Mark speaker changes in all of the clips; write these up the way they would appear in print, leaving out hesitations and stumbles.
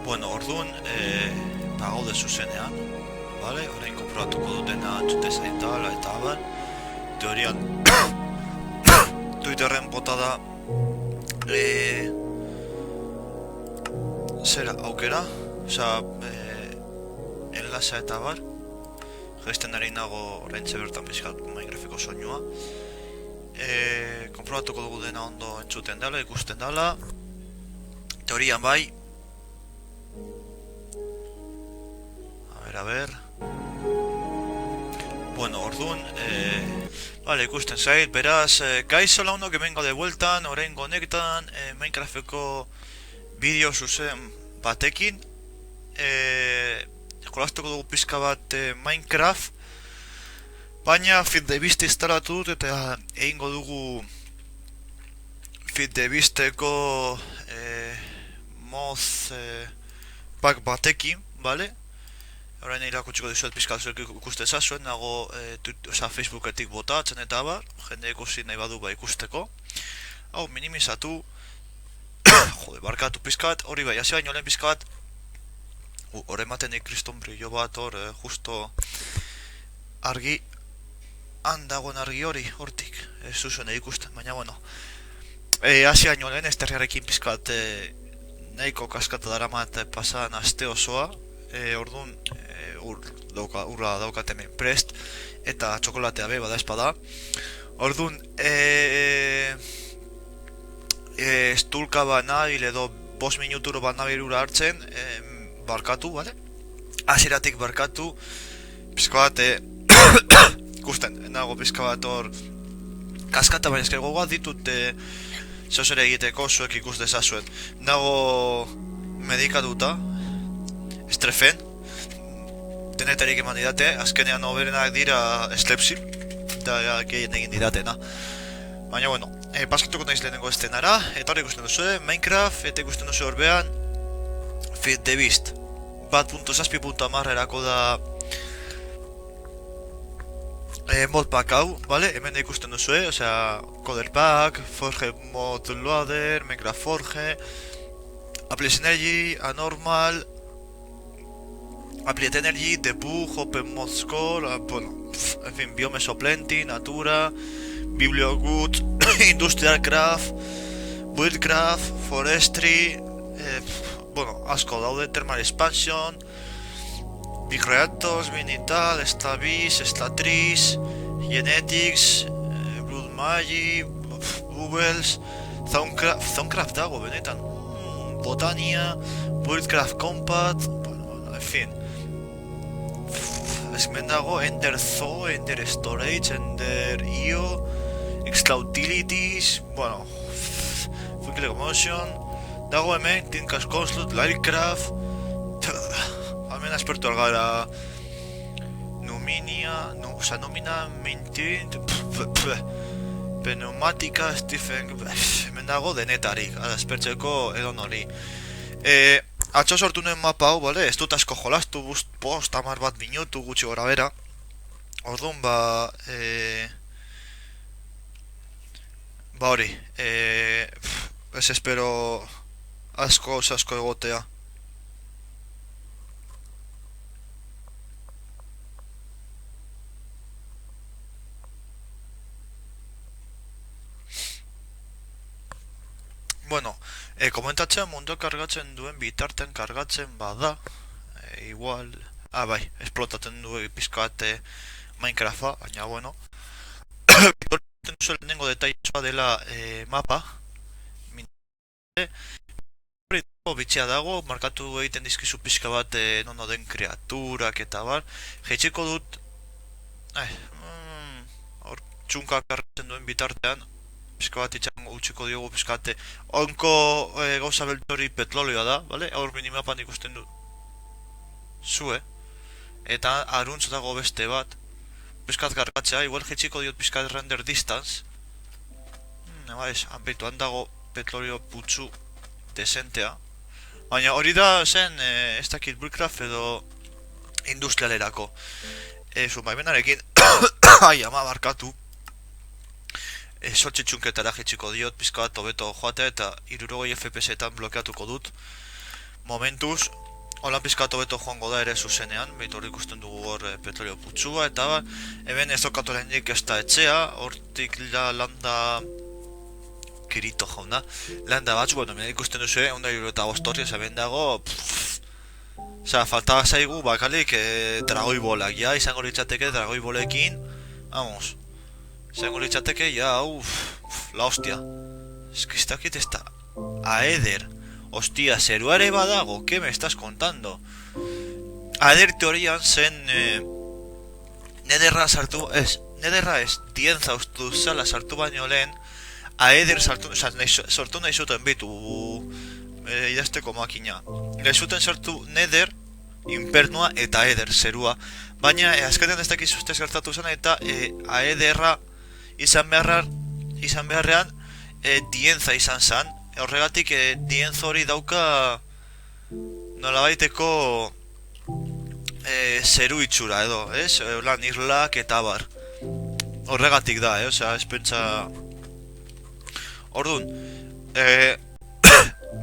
Speaker 1: Bueno, orduan, gaude zuzenean, vale? Orain konprobatuko dutena entzute zaitala eta abar. Teorian, Twitterren bota da, zera, aukera, osea, enlaza eta abar. Jaisten ari nago orain bertan bizkat Minecrafteko soinua. Konprobatuko dugu dena ondo entzuten dela, ikusten dela. Teorian bai. A ver. Bueno, orduan, vale, ikusten zait, beraz, kaixo launok hemengo de vueltan, orain konektan, Minecrafteko bideo zuzen batekin. Jolastuko dugu pizka bat Minecraft, baina FitTheBeast instalatu dut eta egingo dugu FitTheBeasteko mod pack batekin, vale? Orain irakutsiko dizuet pizka zuek ikuste zazuen, nago Facebooketik botatzen eta abar, jende ikusi nahi badu ba ikusteko. Hau, minimizatu, jode, barkatu pizka bat, hori bai, hasi baino lehen pizka bat, hor ematen kriston brillo bat, hor, justo argi, handagoen argi hori, hortik, ez zuzuen ikusten, baina bueno. Hasi baino lehen, esterriarekin pizka bat, nahiko kaskata daramat pasan aste osoa, orduan urra daukat hemen prest eta txokolatea be bada espada. Orduan estulka banabil edo 5 minuturo banabil ura hartzen, barkatu, bale? Hasieratik barkatu, pizka bat ikusten, nago pizka bat hor kaskata, baina esker gogoa ditut zehosere egiteko zuek ikus dezazuen. Nago medikatuta, estrefen, denetarik eman didate, azkenean oberenak dira eslepsil, eta gehien egin didatena. Baina bueno, paskatuko naiz lehenengo estenara, eta hori ikusten duzu, Minecraft, eta ikusten duzu horbean, FitTheBeast, 1.6.10 erako da modpack hau, vale? Hemen ikusten duzu, osea, Coderpack, Forge Mod Loader, Minecraft Forge, Apply Synergy, Anormal, Apply Energy, Debug, Open Mod Score, bueno, en fin, Biomes Plenty, Natura, Bibliogut, Industrial Craft, Buildcraft, Forestry, bueno, asko daude, Thermal Expansion, Big Reactors, Minital, Stabiz, Statris, Genetics, Blood Magi, Bubbles, Zonecraft dago, benetan, Botania, Buildcraft Compact, bueno, en fin. Hemen dago Ender Zoo, Ender Storage, Ender IO, Extra Utilities, bueno, Quick Locomotion, dago hemen Tinkas Conslut, Lightcraft, hemen aspertu algara Numinia, oza, Numina, Maintain, Pneumatica, Stephen, hemen dago denetarik, aspertzeko edon hori. Atzo sortu nuen mapa hau, bale? Ez dut asko jolastu, post, 10 bat minutu gutxi gora bera. Orduan, ba hori, ez espero asko egotea. Bueno, komentatzen munduak kargatzen duen bitarten kargatzen bada, igual, bai, esplotatzen du pizka bat Minecrafta, baina bueno. Zuen nengo detaizoa dela mapa, bitxea dago, markatu egiten dizkizu pizka bat nono den kreaturak eta bar, jeitsiko dut, hor txunka kargatzen duen bitartean, pizka bat itxango utxiko diogu pizkate onko gauza beltori petrolioa da, vale? Hor minimapan ikusten dut zue eta aruntz dago beste bat pizkat kargatzea, igual jetxiko diot pizkat render distance hanbeitu handago petrolio putzu desentea, baina hori da zen ez dakit Buildcraft edo industrialerako baimenarekin ama barkatu sortxe txunketara jetxiko diot, pizka bat hobeto joatea eta 60 FPS-etan blokeatuko dut. momentuz, holan pizkatu beto joango da ere zuzenean, behitu hor ikusten dugu hor petrolio putzua, eta hemen ez dokatu lehenik ez da etxea, hortik landa Kirito jauna, landa batzu, bueno, hemen ikusten duzu, onda eta bostorri, ez hemen dago, osea, falta zaigu bakalik dragoi bolak, ja, izango litzateke dragoi bolekin, vamos, izango litzateke, ja, la hostia, eskistakit ez da, Aeder, hostia, zeruare badago, ¿qué me estás contando? Aeder teorian zen, nederra sartu, nederra ez, dienza ustu zala sartu baino lehen, Aeder sartu, sortu nahi zuten bitu, idazteko makina. Nahi zuten sortu neder, infernua eta Aeder, zerua. Baina, azkenean ez dakiz ustez gertatu zen eta Aederra izan beharrean dienza izan zen. Horregatik dienz hori dauka nolabaiteko zeru itxura edo, ez? Lan irlak eta bar. Horregatik da, osea, ez pentsa... Orduan,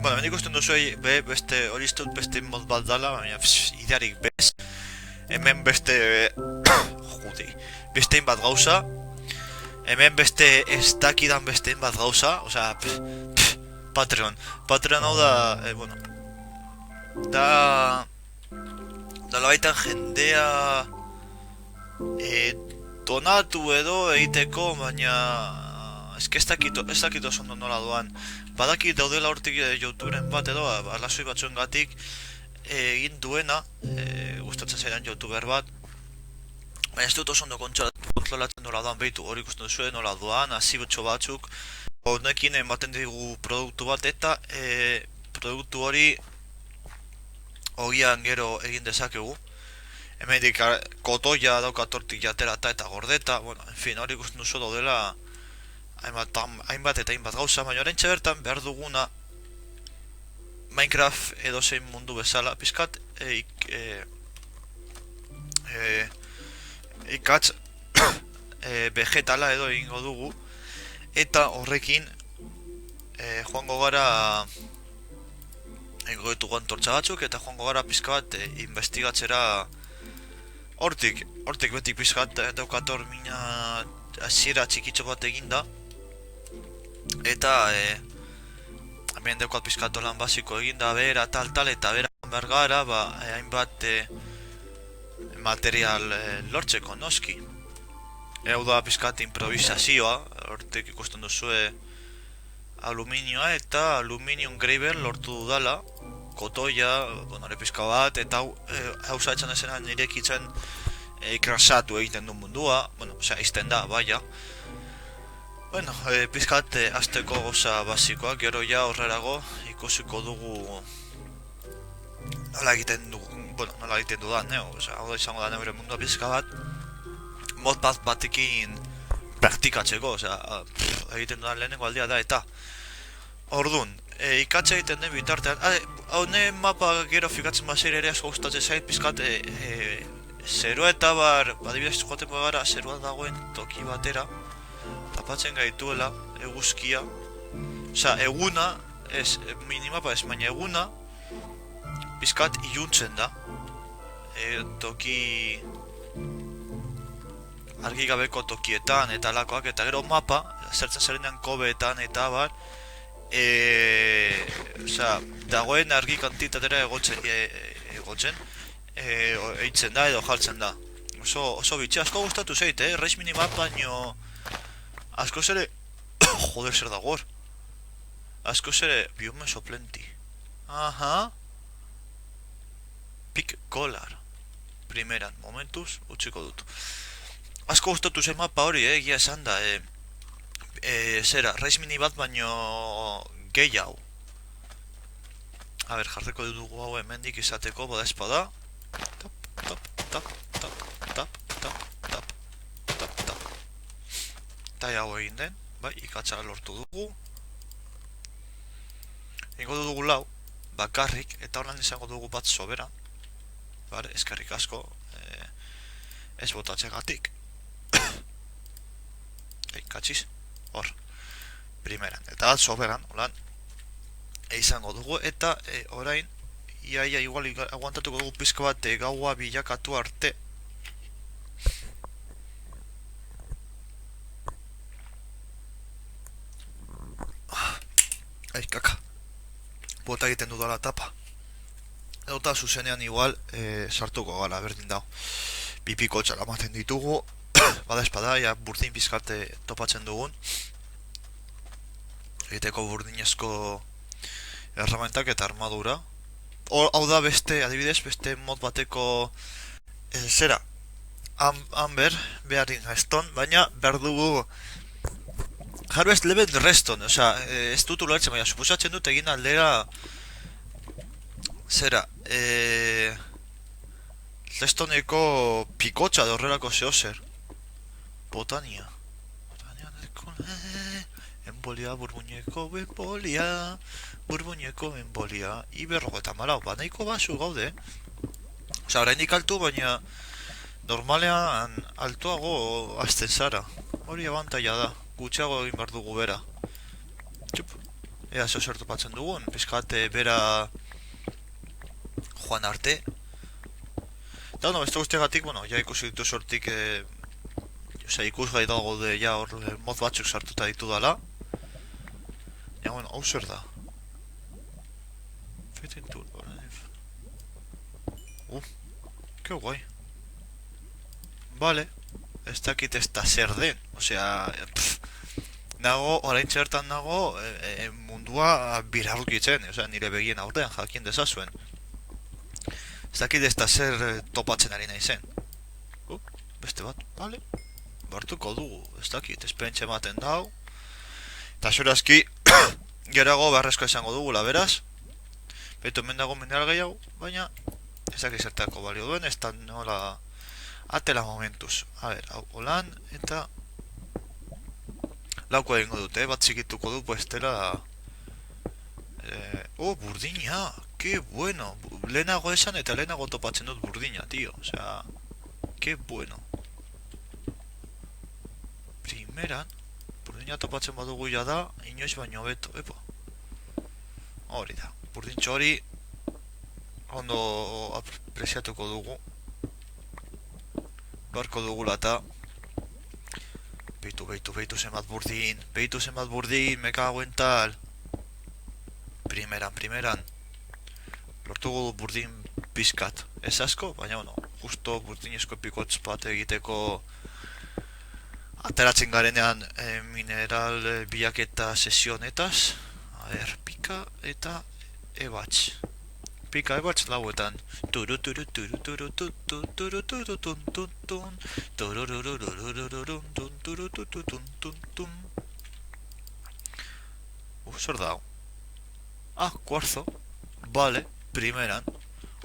Speaker 1: bueno, ben ikusten duzu beste, hori iztut beste mod bat dala, baina idearik bez. Hemen beste, judi, beste bat gauza. Hemen beste ez dakidan beste bat gauza, osea, Patreon. Patreon hau da, bueno, da labaitan jendea donatu edo egiteko, baina ez dakit oso ondo nola doan. Badakit daudela hortik youtuberen bat edo, arrazoi batzuen gatik egin duena, gustatzen zaidan youtuber bat, baina ez dut oso ondo kontrolatzen nola doan behitu, hori ikusten duzue nola doan, hasi gutxo batzuk, honekin ematen digu produktu bat eta produktu hori ogian gero egin dezakegu. Hemendik kotoia dauka tortilla aterata eta gordeta, bueno, en fin, hori ikusten duzu daudela hainbat eta hainbat gauza, baina oraintxe bertan behar duguna Minecraft edozein mundu bezala, pizkat ikatz vegetala edo egingo dugu, eta horrekin joango gara egingo ditugu antortza batzuk, eta joango gara pizka bat investigatzera hortik betik pizkat daukator mina hasiera txikitxo bat eginda, eta hemen daukat pizkat lan basiko eginda, bera tal eta bera behar gara, hainbat material lortzeko noski. Hau da pizkat improvisazioa, hortik ikusten duzue aluminioa eta aluminium gravel lortu dudala, kotoia, bonore pizka bat, eta hau zaitzen ezenan irekitzen krasatu egiten du mundua, bueno, osea, izten da, baina. Bueno, pizkat azteko gauza basikoak, gero ja horrerago ikusiko dugu nola egiten dudan, osea, hau da izango da neure mundua pizka bat, mod bat batekin praktikatzeko, osea, egiten dudan lehenengo aldia da, eta orduan, ikatze egiten den bitartean, haune mapa gero fikatzen bazir ere asko gustatzen zait, pizkat, zerua eta bar, adibidez joaten gara, zerua dagoen toki batera, tapatzen gaituela, eguzkia, osea, eguna, ez, minimapa ez, baina eguna, pizkat iluntzen da, toki argi gabeko tokietan eta alakoak, eta gero mapa, zertzen zarenean kobeetan eta bar, osea, dagoen argi kantitatera egotzen, eitzen da edo jartzen da. Oso bitxe, asko gustatu zeit, Rage minimap baino asko zere, joder zer dago hor, asko zere, biome soplenti, aha, pick collar, primeran, momentuz, utziko dut. Asko gustatu zen mapa hori, egia esan da, zera, Rage minimap baino gehiago. A ber, jarreko dugu hau hemendik izateko, bada espada. Tap, tap, tap, tap, tap, tap, tap, tap, tap. Eta hau egin den, bai, ikatza lortu dugu. Ingo dugu lau, bakarrik, eta horren izango dugu bat sobera. Bare, eskarrik asko, ez botatzegatik. Katxiz, hor, primeran, eta bat soberan, holan, izango dugu, eta orain Iaia igual aguantatuko dugu pizka bat gaua bilakatu arte. Ai, kaka. Bota egiten dudala tapa. Eta zuzenean igual sartuko gara, berdin dau. Pipiko txara maten ditugu. Bada espada, ja burdin pizkate topatzen dugun. Egiteko burdinezko erramentak eta armadura. Hau da beste, adibidez, beste mod bateko zera. Amber, beharin reston, baina behar dugu Harvest Level Reston, osea, ez dut ulertzen, baina suposatzen dut egin aldera zera, Restoneko pikotxa da horrelako zehozer. Botania embolia, burbuñeko embolia, iberrogo eta malau, banaiko basu gaude. Osea, oraindik altu, baina normalean altuago azten zara. Hori abantaila da, gutxiago egin behar dugu bera. Txup, ea zeo zertu patzen dugun, pizkate bera joan arte. Eta bueno, beste guztiagatik, bueno, ja ikusi ditu sortik, osea, ikusgai dago de ja hor mod batzuk sartuta ditu dala. Ja, bueno, hau zer da? Fitting tool, que guai. Vale, ez dakit ez da zer den, osea, nago, orain txertan nago, mundua birarrukitzen, osea, nire begien aurrean jakin dezazuen. Ez dakit ez da zer topatzen ari nahi zen. Beste bat, vale, bartuko dugu, ez dakit, espentxe ematen dau. Eta zorazki, gerago beharrezko izango dugula, beraz. Beto hemen dago mineral gehiago, baina ez dakit zertako balio duen, ez da nola atela momentuz. A ber, hau, holan, eta lauko egingo dute, bat zikituko du, bestela... burdina, que bueno. Lehenago esan eta lehenago topatzen dut burdina, tío. Osea, que bueno. Primeran, burdina topatzen badugu ja da, inoiz baino beto, epo. Hori da, burdintxo hori ondo apresiatuko dugu. Barko dugula eta Beitu zenbat burdin, me cago en tal. Primeran lortugu burdin pizkat. Ez asko, baina bueno, justo burdinezko pikotz bat egiteko ateratzen garenean mineral bilaketa sesionetaz. A ber, pika eta ebatz. Pika ebatz lauetan. Zer da hau? Ah, kuarzo. Vale, primeran.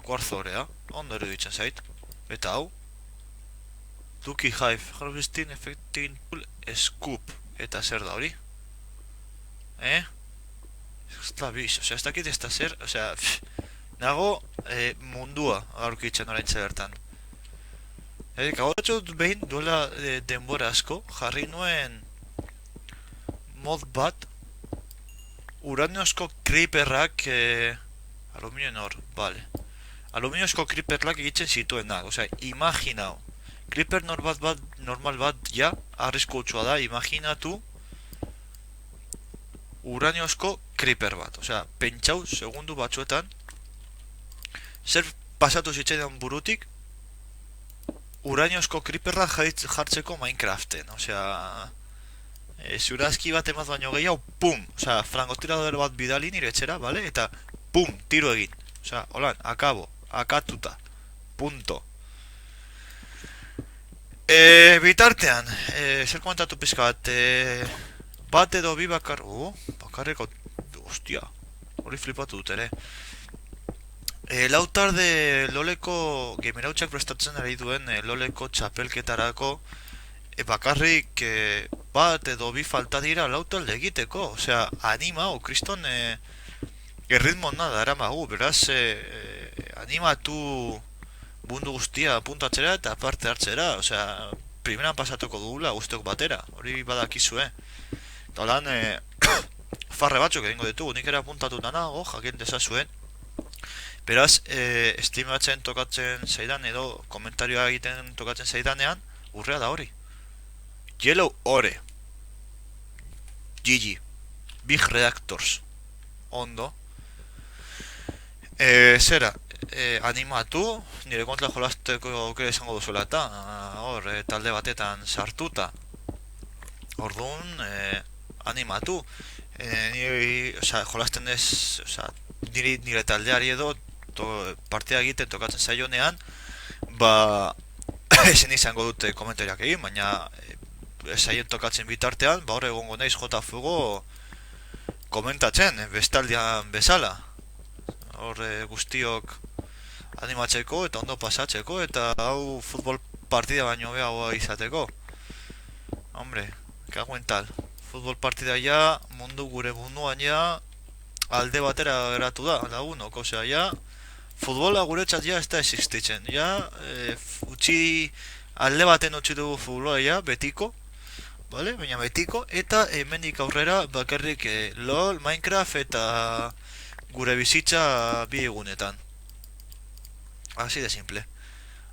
Speaker 1: Kuarzo horea. Ondo eruditzen zait. Eta hau? Duki Hive. Harvesting Effecting Tool Scoop. Eta zer da hori? Ez da biz. Osea, ez dakit ez da zer. Osea, nago mundua aurkitzen oraintze bertan. Gaurratxo behin duela denbora asko jarri nuen mod bat uraniozko creeperrak aluminio nor, vale. Aluminiozko creeperrak egiten zituenak, osea, imaginau. Creeper normal bat, ja, arriskutsua da, imaginatu uraniozko creeper bat, osea, pentsau segundu batzuetan zer pasatu zitzaidan burutik uraniozko creeperra jartzeko Minecraften, osea, zurazki bat emaz baino gehiago, pum, osea, frangotirador bat bidali nire etxera, vale? Eta pum, tiro egin, osea, holan, akabo, akatuta, punto. Bitartean, zer komentatu pizka bat, bat edo bi bakar, bakarreko, ostia, hori flipatu dut ere. Lautar de loleko gemerautxak prestatzen ari duen loleko txapelketarako bakarrik bat edo bi falta dira lautalde egiteko, osea, anima, kriston erritmo nada eramagu, beraz, animatu mundu guztia puntatzera eta parte hartzera, osea, primeran pasatuko dugula guztiok batera, hori badakizue. Eta holan, farre batzuk egingo ditugu, nik ere apuntatu nago, jakin dezazuen, Beraz, estimatzen tokatzen zaidan edo komentarioa egiten tokatzen zaidanean, urrea da hori. Yellow ore. GG. Big Redactors. Ondo. Zera, animatu, nire kontra jolasteko aukera izango duzuela eta, hor, talde batetan sartuta. Orduan, animatu. Jolasten ez, nire taldeari edo partida egiten tokatzen zaionean, ba, ezin izango dute komentariak egin, baina zaien tokatzen bitartean, ba hor egongo naiz jota fugo komentatzen, bestaldian bezala. Hor guztiok animatzeko eta ondo pasatzeko eta hau futbol partida baino behagoa izateko. Hombre, kaguen tal. Futbol partida ja, gure munduan ja, alde batera geratu da, lagunok, osea, ja, futbola guretzat ja ez da existitzen, ja, alde baten utzi dugu futbola ja, betiko, vale? Baina betiko, eta hemendik aurrera bakarrik LOL, Minecraft eta gure bizitza bi egunetan. Así de simple.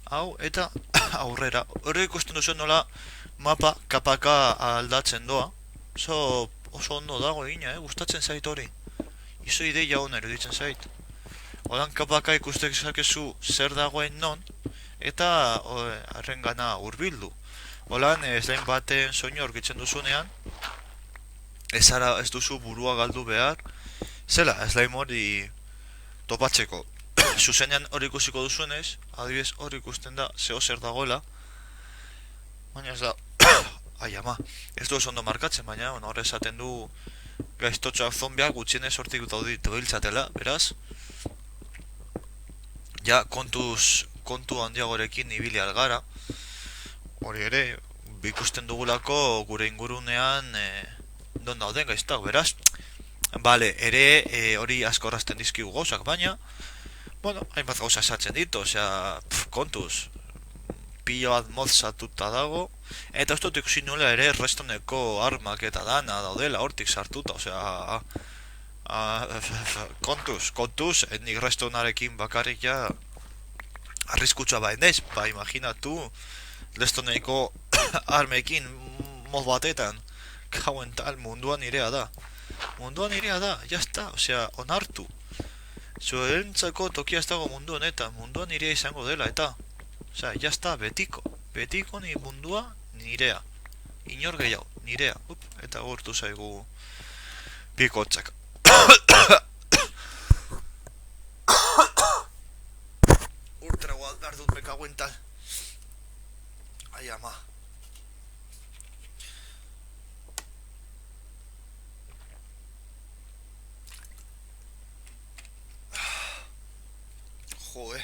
Speaker 1: Hau, eta aurrera. Horre ikusten duzu nola mapa kapaka aldatzen doa. Oso ondo dago egina, gustatzen zait hori. Izo ideia hona eruditzen zait. Odan kapaka ikustek zakezu zer dagoen non, eta arrengana hurbildu. Olan, slime baten soinu aurkitzen duzunean, ez duzu burua galdu behar, zela, slime hori topatzeko. Zuzenean hori ikusiko duzuenez, adibidez hori ikusten da, zeo zer dagoela, baina ez da, ai ama, ez du ondo markatzen, baina hor esaten du gaiztotxoak zombiak gutxienez hortik dobiltzatela, beraz, ja kontu handiagorekin ibili algara, hori ere, ikusten dugulako gure ingurunean don dauden gaiztak, beraz, bale, ere hori asko errazten dizkigu gauzak, baina, bueno, hainbat gauza esatzen ditu, osea, kontuz, pilo bat mozatuta dago, eta ez dut ikusi nuela ere restoneko armak eta dana daudela hortik sartuta, osea, kontuz, nik restonarekin bakarrik ja arriskutsua bain daiz, ba imaginatu restoneko armekin moz batetan, kauen tal, munduan irea da, jazta, osea, onartu. Zuentzako tokia ez dago mundu honetan, munduan nirea izango dela eta, osea, jazta, betiko ni mundua nirea, inor gehiago, nirea, eta gortu zaigu bikotzak. Ultra guat behar dut mekaguen tal. Ai ama. Joe.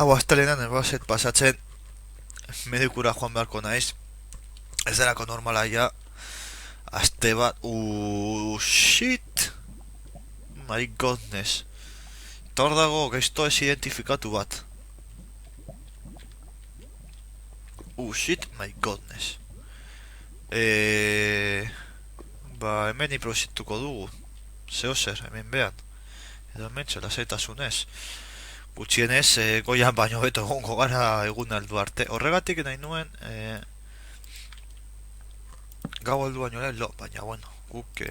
Speaker 1: Hau astelenan erbazet pasatzen medikura joan beharko naiz. Ez derako normala ja. Aste bat. Shit. My godness. Eta hor dago gaizto ez identifikatu bat. Shit, my godness. Ba, hemen iprosituko dugu. Zeo zer, hemen behan. Edo hemen txela zaitasunez. Gutxienez, goian baino beto egongo gara egun aldu arte. Horregatik nahi nuen, gau aldu baino lehen lo, baina bueno, guk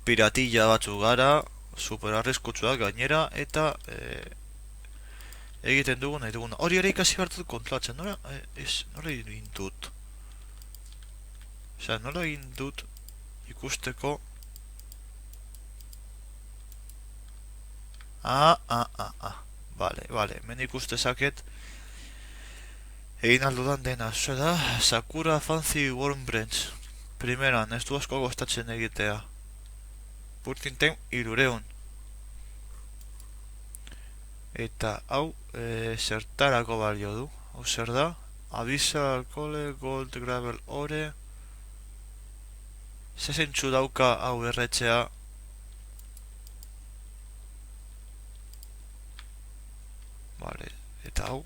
Speaker 1: piratilla batzu gara, super arriskutsuak gainera, eta egiten dugu nahi duguna. Hori ere ikasi hartut kontrolatzen, nola egin dut? Osea, nola egin dut ikusteko... Vale, hemen ikustezaket egin aldudan dena, zue da, Sakura Fancy Worm Branch. Primeran, ez du asko gostatzen egitea. Purtinten 300. Eta hau, zertarako balio du. Hau zer da? Abisa, alkole, gold, gravel, ore. Zezentzu dauka hau erretzea. Vale, eta hau.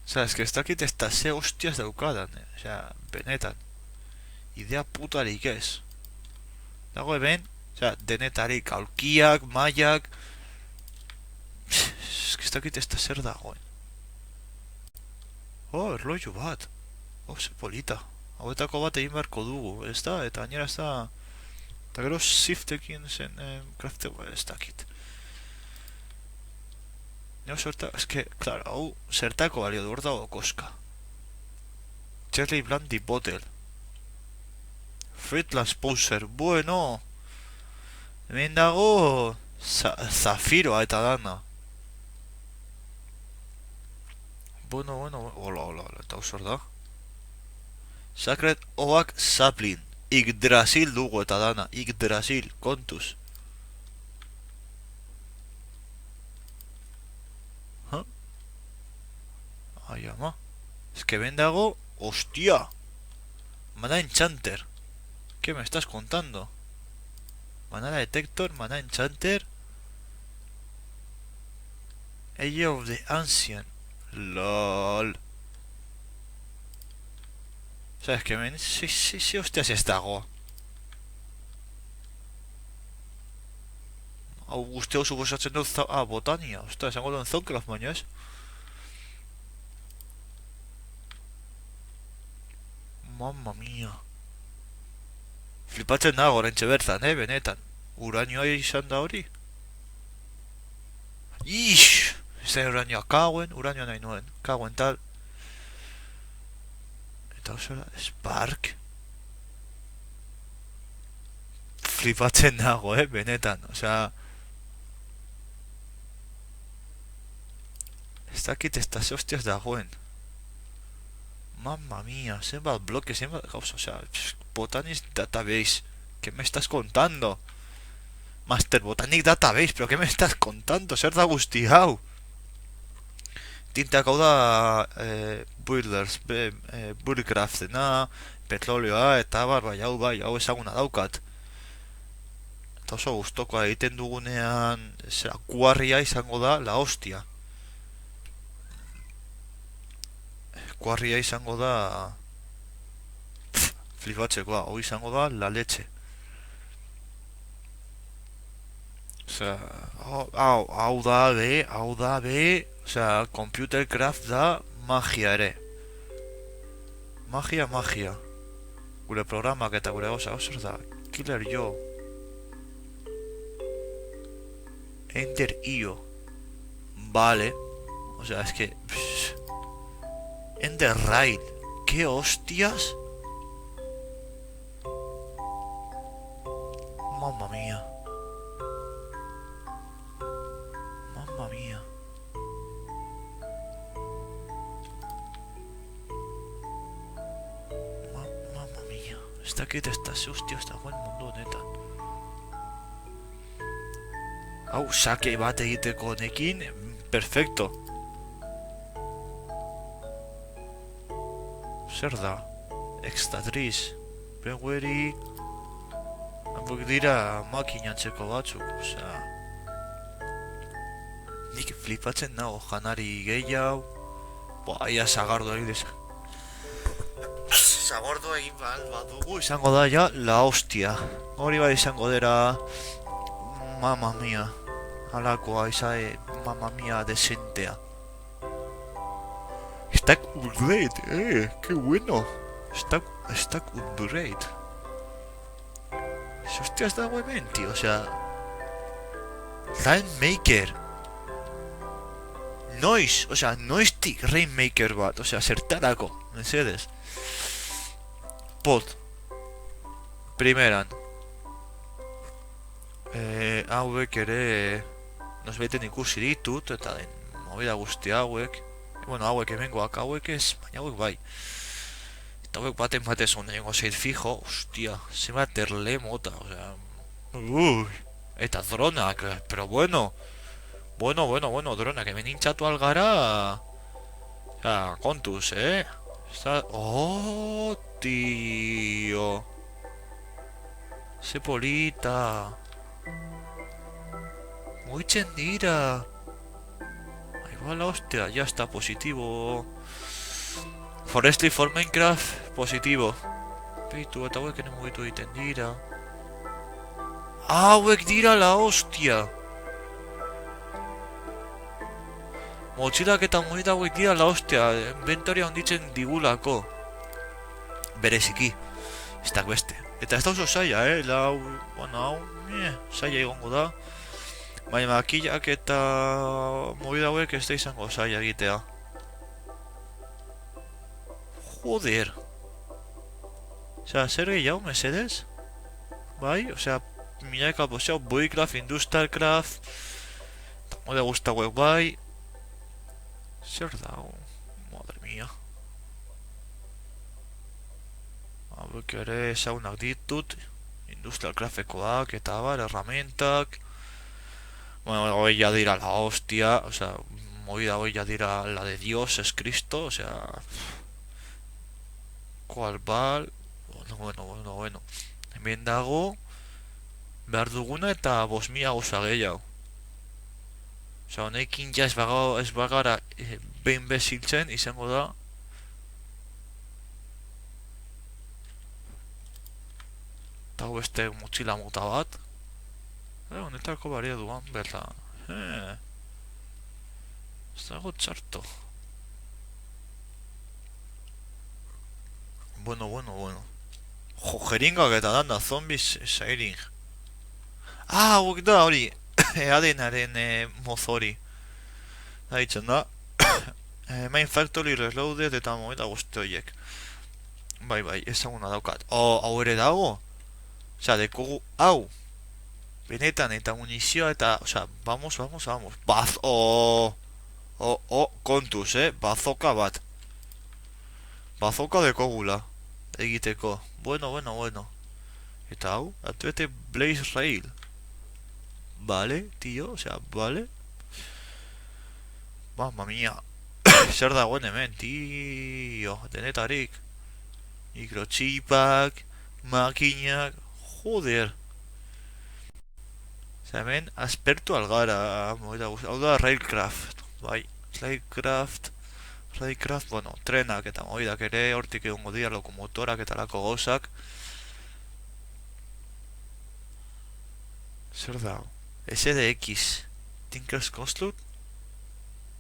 Speaker 1: Osea, ez que ez dakit ez da ze hostias daukadan, osea, benetan. idea putarik ez. Dago hemen, osea, denetarik aulkiak, mailak... Ez dakit ez da zer dagoen. Oh, erloju bat. Oh, ze polita. Hauetako bat egin beharko dugu, ez da? Eta gainera ez da... Eta gero shiftekin zen crafteko, ez dakit. Neo sorta, ez que, claro, hau zertako balio du, hor dago koska. Cherry Brandy Bottle. Fruitless Poser, bueno. Hemen dago... Zafiroa eta dana. Bueno, hola, eta usor da. Sacred Oak Sapling. Yggdrasil dugu eta dana, Yggdrasil, kontuz. Ai ama. Es que ven dago, hostia. Mana Enchanter. ¿Qué me estás contando? Mana Detector, Mana Enchanter. Age of the Ancient. LOL. ¿Sabes qué, men? Sí, hostias ez dago. Hau guzti hau suposatzen dut botania. Ostra, esango duen Zoncraft, baina ez? Mamma mia. Flipatzen dago orentxe bertan, benetan. Uranioa izan da hori? Ixx! Ez da uranioa kauen, uranioa nahi nuen. Kauen tal. Eta osora, Spark? Flipatzen dago, benetan. Osea... Ez dakit ez da ze hostias dagoen. Mamma mia, zenbat bloke, zenbat gauza, osea... Botanist Database. ¿Qué me estás contando? Master Botanic Database, pero ¿qué me estás contando? Zer da guzti hau? Tintak hau da... Builders, Buildcraftena, petrolioa, eta bar, hau ezaguna daukat. Eta oso guztokoa egiten dugunean... Zera, kuarria izango da, la hostia. Kuarria izango da... Flibatzekoa, hau izango da, la leche. Osea, hau da be, osea, computercraft da magia ere. Magia. Gure programak eta gure gauza, zer da, Killer Joe. Enter Io. Vale. Osea, es que... Ender Raid. ¿Qué hostias? Mamma mia. Ez dakit ez da ze hostia ez dagoen mundu honetan. Hau, sake bat egiteko honekin, perfecto. Zer da? Extatriz, Brewery... Hanbuk dira makinatzeko batzuk, osea... Nik flipatzen nago janari gehiago... Boa, ia zagardo egin desa. Zagordo egin badugu izango da ja la hostia. Hori bai izango dira... Mamma mia. Alakoa izae... Mamma mia desentea. Stack upgrade, qué bueno. Stack upgrade. Hostia, ez dago hemen, tío, osea... Rainmaker. Noiz, osea, noiztik Rainmaker bat, osea, zertarako, mesedez. Pot. Primeran. Hauek ere... Nosbaiten ikusi ditut, eta den movida guzti hauek. Bueno, hauek hemengoak hauek ez, baina hauek bai. Eta hauek baten batez onengo zeit fijo, hostia, zenbat erle mota, osea... Eta dronak, pero bueno... Bueno, dronak, hemen hintzatu algara... Osea, kontuz, Está... Oh, tío... Ze polita... Muitzen dira... Ahí va la hostia, ya está, positivo... Forestry for Minecraft, positivo. Beitu, eta hauek ene mugitu egiten dira. Hauek dira la hostia! Motxilak eta mugita hauek dira la hostia, inventoria onditzen digulako. Bereziki, ez da beste. Eta ez da oso saia, lau, bueno, hau, saia egongo da. Baina makillak eta mugita hauek ez da izango saia egitea. Joder. Osea, zer gehiago, mesedez? Bai, osea, milaika poseo, Boycraft, Industrialcraft, eta mode guztauek bai. Zer dago, madre mia. Hauek ere ezagunak ditut, Industrialcraftekoak eta bar, herramientak. Bueno, hoy ya dirá la hostia, o sea, movida hoy ya dirá la de Dios es Cristo, o sea, cual val, bueno. Hemen dago, behar duguna eta 5.000 gauza gehiago. Osa, honekin ja ez bagara behin beziltzen izango da. Eta hau beste motxila mota bat. Honetako baria duan, berda. Ez dago txarto. Bueno. Jo, jeringak eta danda, zombies sairing. Hauek da hori. Adenaren mozori. Da ditzen da. Main factory reloaded eta momenta guzti horiek. Bai, ezaguna daukat. Hau ere dago? Osea, dekogu hau. Benetan eta munizioa eta... Osea, vamos. Kontuz, bazoka bat. Bazoka dekogula. Egiteko. Bueno. Eta hau, atuete Blaze Rail. Vale, tío, osea, vale. Mamma mia. Zer dagoen hemen, tío. Denetarik. Microchipak. Makinak. Joder. Osea, hemen aspertu algara. Hau da Railcraft. Bai, Railcraft, bueno, trenak eta mobidak ere, hortik egongo dira lokomotorak eta lako gauzak. Zer da? SDX Tinkers Construct?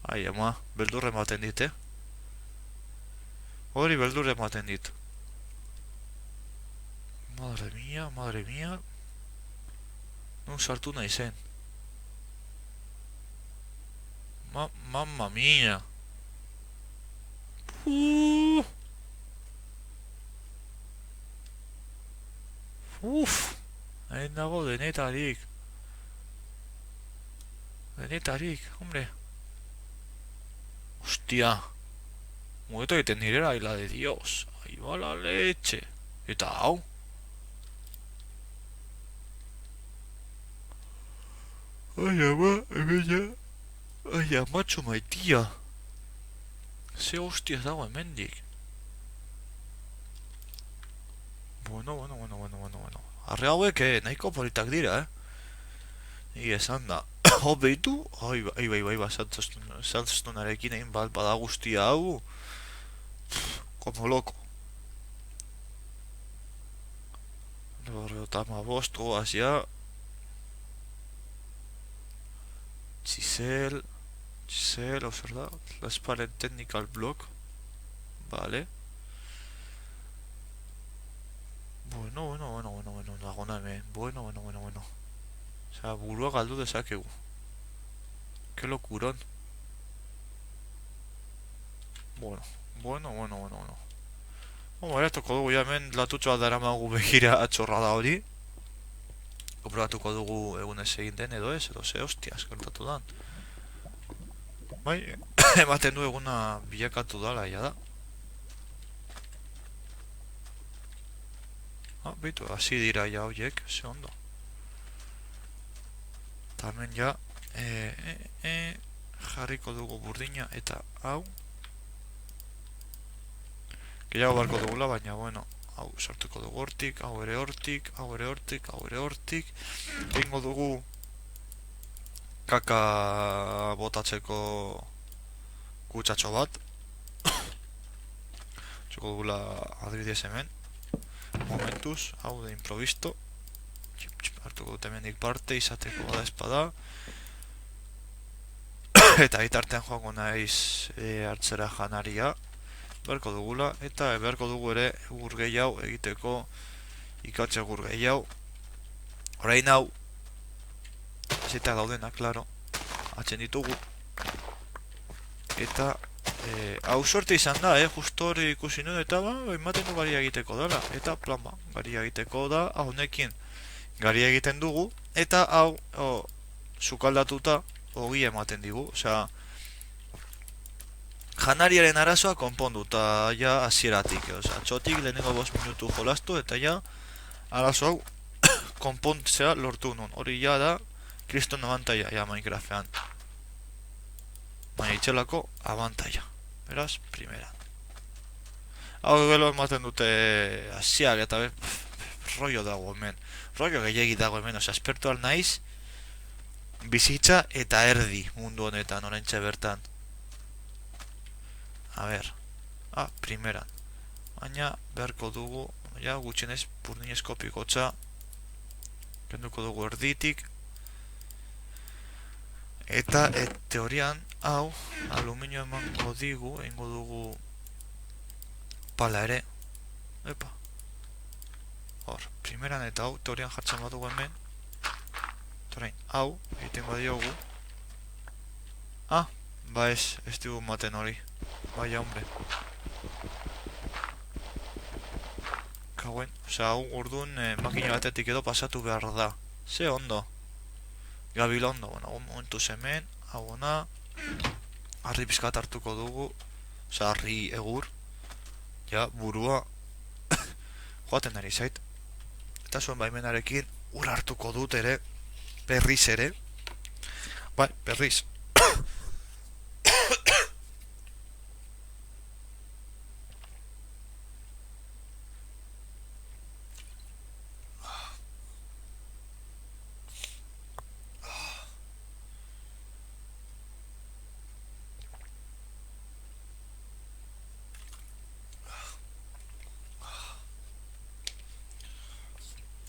Speaker 1: Ai, ama, beldurre ematen dit, Hori beldurre ematen dit. Madre mia. Non sartu nahi zen. Mamma mia. Hain dago denetarik. Hombre. Hostia. Mugeto egiten direra, la de Dios. Ahí va la leche. Eta hau. Ai, ama, hemen ja. Ai, amatxo maitia. Ze hostias dago hemendik. Bueno. Arre hauek, nahiko politak dira, Egi esan da. Hau behitu? Ai, bai, saltzestunarekin egin bada guztia hau. Como loko. 95 goaz ja. Chisel, zer da? Transparent Technical Block. Vale. Bueno, nagona hemen. Bueno. Osea, burua galdu dezakegu. Que lokurón. Bueno. Ere, toko dugu hemen latutxoa daramagu begira atxorra da hori. Comprobatuko dugu egunez egin den edo ez, edo ze hostias gertatu dan. Bai, ematen du eguna bilakatu dala, ja da. Bitu, hasi dira ja horiek, ze ondo. Eta hemen ja, jarriko dugu burdina eta hau. Gehiago barko dugula, baina, bueno, hau sartuko dugu hortik, hau ere hortik. Egingo dugu kaka botatzeko kutsatxo bat. Txuko dugula adibidez hemen. momentuz, hau de improvisto. Hartuko dut hemendik parte izateko bada espada. Eta bitartean joango naiz hartzera janaria. Beharko dugula, eta beharko dugu ere egur gehiago egiteko, ikatze egur gehiago. Orain hau, zeta daudena, klaro, atzen ditugu. Eta hau sorte izan da, justo hori ikusi nuen, eta ematen du garia egiteko dela. Eta plan garia egiteko da, honekin garia egiten dugu, eta hau sukaldatuta ogi ematen digu. Osea, janariaren arazoa konponduta ja hasieratik. Osea, txotik lehenengo 5 minutu jolastu, eta ja arazo hau konpontzea lortu nun. Hori ja da, kriston abantaia, ja Minecraftean. Baina itxelako abantaia. Beraz, primera. Hau gelo ematen dute hasiak eta rollo dago hemen. Rollo gehiagi dago hemen, osea, espertu al naiz bizitza eta erdi mundu honetan, oraintxe bertan. A ber, primeran. Baina, beharko dugu, ja, gutxenez, burdinez kopikotza. Kenduko dugu erditik. Eta, teorian, hau, aluminio emango digu, egingo dugu pala ere. Epa. Hor, primeran eta hau, teorian jartzen badugu hemen. Torain, hau, egiten badiogu. Ba ez dugu maten hori. Baina, hombre. Kauen, osea, hau urdun makina batetik edo pasatu behar da. Ze ondo. Gabilondo, bueno, momentu hemen, hau ona. Arri pizkat hartuko dugu. Osea, arri egur. Ja, burua joaten ari zait. Eta zuen baimenarekin ur hartuko dut ere. Berriz ere. Bai, berriz.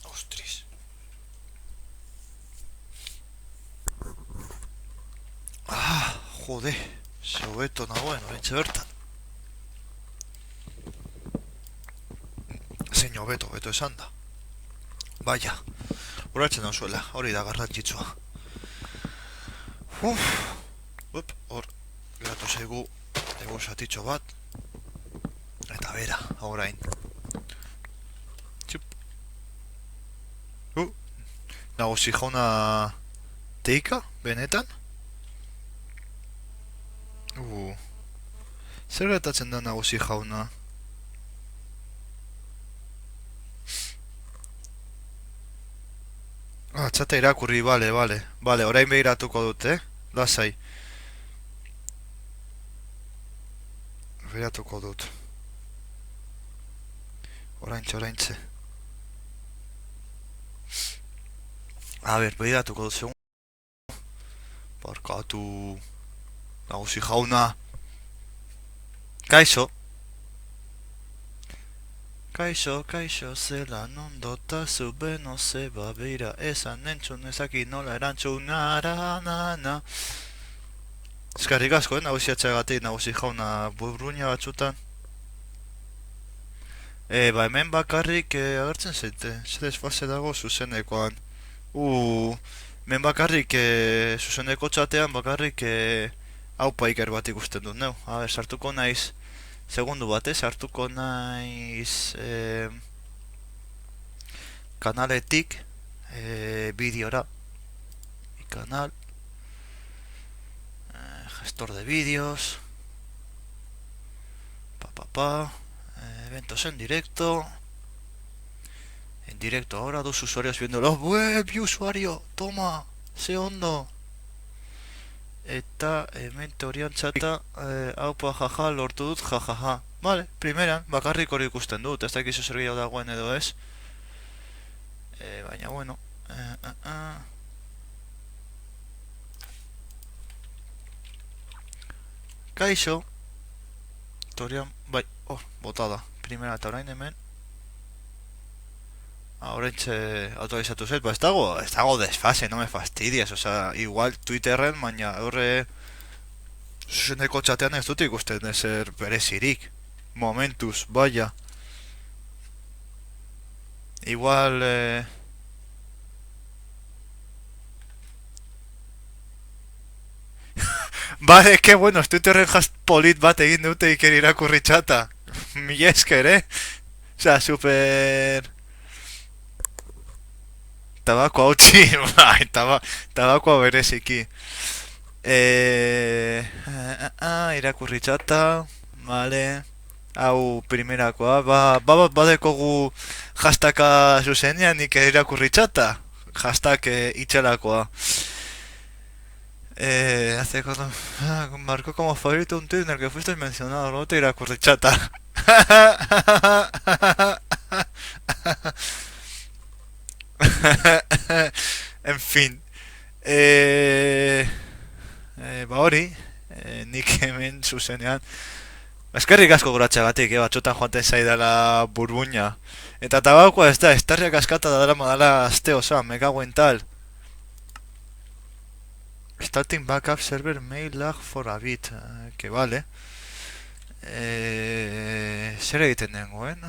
Speaker 1: Ostris. Jode, ze hobeto nagoen, oraintxe bertan. Zein hobeto esan da. Baina, horatzen nauzuela, hori da garrantzitsua. Hor, geratu zaigu egur zatitxo bat. Eta bera, orain. Nagusi jauna teika, benetan? Zer gertatzen da nagusi jauna? Txata irakurri, bale, orain behiratuko dut, lasai. Behiratuko dut. Oraintxe. A ber, behiratuko dut segun. Barkatu nagusi jauna. Kaixo, zela nondota zu beno zeba beira esan entzun ezaki nola erantzun na. Eskarrik asko, nagusiatxeagatik nagusi jauna burruina batzutan. Ba hemen bakarrik agertzen zaite, zer desfase dago zuzenekoan. Hemen bakarrik zuzeneko txatean bakarrik Paiker bat ikusten dut, neu. Sartuko naiz, segundu bat, sartuko naiz kanaletik bideora. Kanal, gestor de vídeos, eventos en directo ahora, 2 usuarios viéndolo. ¡Web, usuario! ¡Toma! ¡Se hondo! Eta hemen teorian txata haupa jaja lortu dut jajaja. Vale, primeran, bakarrik hori ikusten dut, ez dakizu zer gehiago dagoen edo ez. Baina bueno. Kaixo. Teorian, bai, botada. Primera eta orain hemen. Horrentxe autorizatu zait, ez dago desfase, no me fastidies, igual Twitterren, baina horre zuzeneko txatean ez dut ikusten ezer berezirik. Momentuz, baina. Igual, Vale, que bueno, Twitterren jaz polit bat egin dute iker irakurri txata. Mila esker, super... Tabako hautsi, bai, tabakoa bereziki. Irakurri txata, vale. Hau primerakoa, badekogu hastaka zuzenean nik irakurri txata. Hashtag itxelakoa. Marcó como favorito un tweet en el que fuiste mencionado, no te irakurri txata. En fin. Hori, nik hemen zuzenean. Eskerrik asko guratxagatik, batxotan joaten zaidala burbuina. Eta tabakoa ez da, estarriak askata dara modala azte osoan, me cago en tal. Starting backup server may lag for a bit, que vale. Zer egiten dengoen?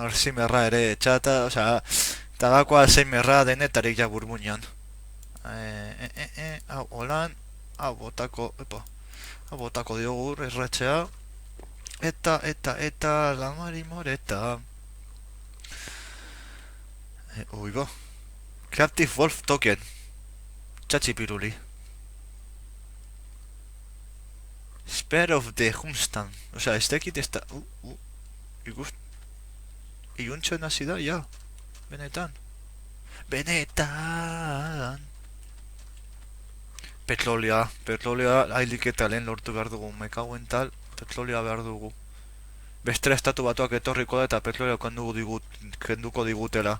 Speaker 1: Arzimerra ere txata, tabakoa zeimerra denetarik ja burbuinan. Hau holan, hau botako diogur erratxea. Eta, la marimoreta. Uibo. Creative Wolf Token. Txatxipiruli. Spare of the Humstan. Ez tekit ez da... Iuntxoen hasi da, ja. Benetan. Petrolea hailik eta lehen lortu behar dugu. Mekauen tal, petrolea behar dugu. Bestre estatu batuak etorriko da eta petrolea kenduko digutela.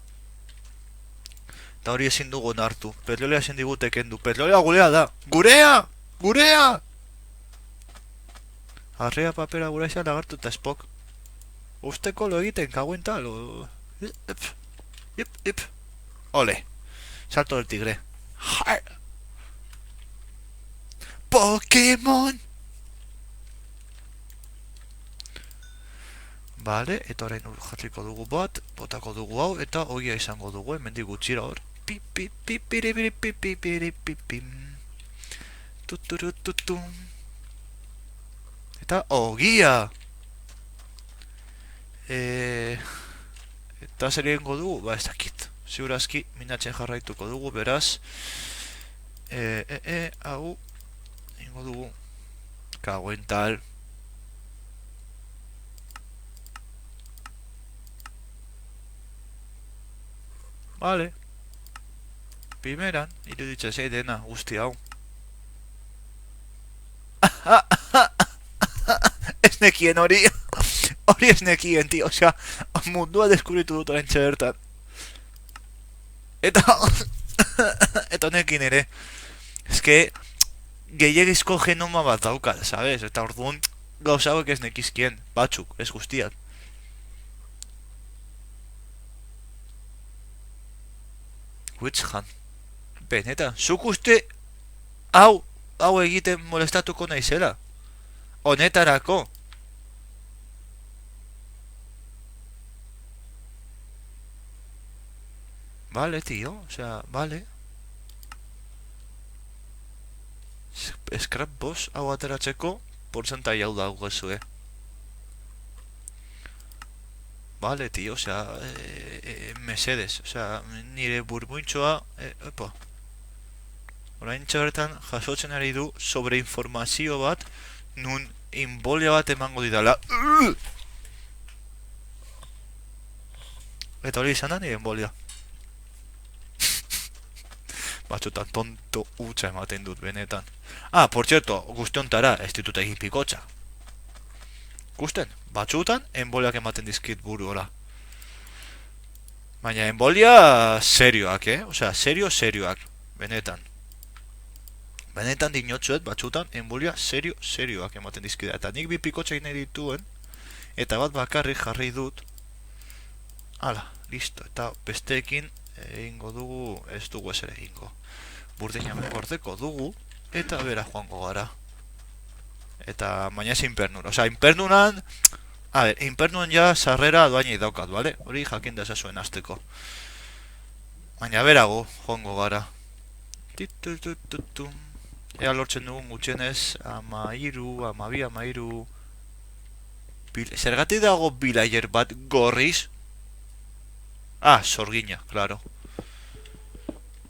Speaker 1: Eta hori ezin dugu nartu. Petrolea ezin digute kendu. Petrolea gurea da. Gurea! Arrea papera gura izan lagartu eta Spock. Usteko lo egiten kauen tal. Ip. Ole. Salto del tigre. Pokémon! Vale, eta orain jarriko dugu bat, botako dugu hau, eta ogia izango dugu, hemendik gutxira hor. Tuturututum. Eta ogia! Eta zer egingo dugu? Ba ez dakit. Ziurazki minatzen jarraituko dugu, beraz. Hau. Egingo dugu. Kagoen tal. Vale. Primeran, iruditzen zei dena, guzti hau. Ez nekien hori. Hori ez nekien, tio, mundua deskubritu dut orain bertan. Eta nekin ere. Ez que, gehiagizko genoma bat daukat, sabes? Eta orduan, gauza hauek ez nekizkien, batzuk, ez guztiak. Witch Hunt. Benetan, zuk uste hau egiten molestatuko naizela? Honetarako? Vale, tío, vale. Scrap boss hau ateratzeko porcentai hau dago gezue. Vale, tío, mesedes, nire burbuintxoa, orain txabertan jasotzen ari du sobreinformazio bat, nun inbolia bat emango didala. Eta hori izan da nire inbolia. Batzutan tonto utza ematen dut benetan. Por cierto, guztiontara ez ditut egin pikotxa. Gusten, batzutan enboliak ematen dizkit buruora. Baina enbolia serioak, serioak, benetan. Benetan dinotzuet batzutan enbolia serioak ematen dizkida. Eta nik bi pikotxa egin dituen, eta bat bakarrik jarri dut. Hala, listo, eta besteekin egingo dugu, ez dugu ezer egingo. Burdina gordeko dugu, eta bera joango gara. Eta baina ez inpernura, osea, inpernuran, a ver, inpernuan ja sarrera doainei daukat, bale? Hori jakin dezazuen azteko. Baina berago, joango gara. Ea lortzen dugun gutxienez, 13, 12, 13... Zergatik dago bilayer bat gorriz? Ah, sorgina, claro.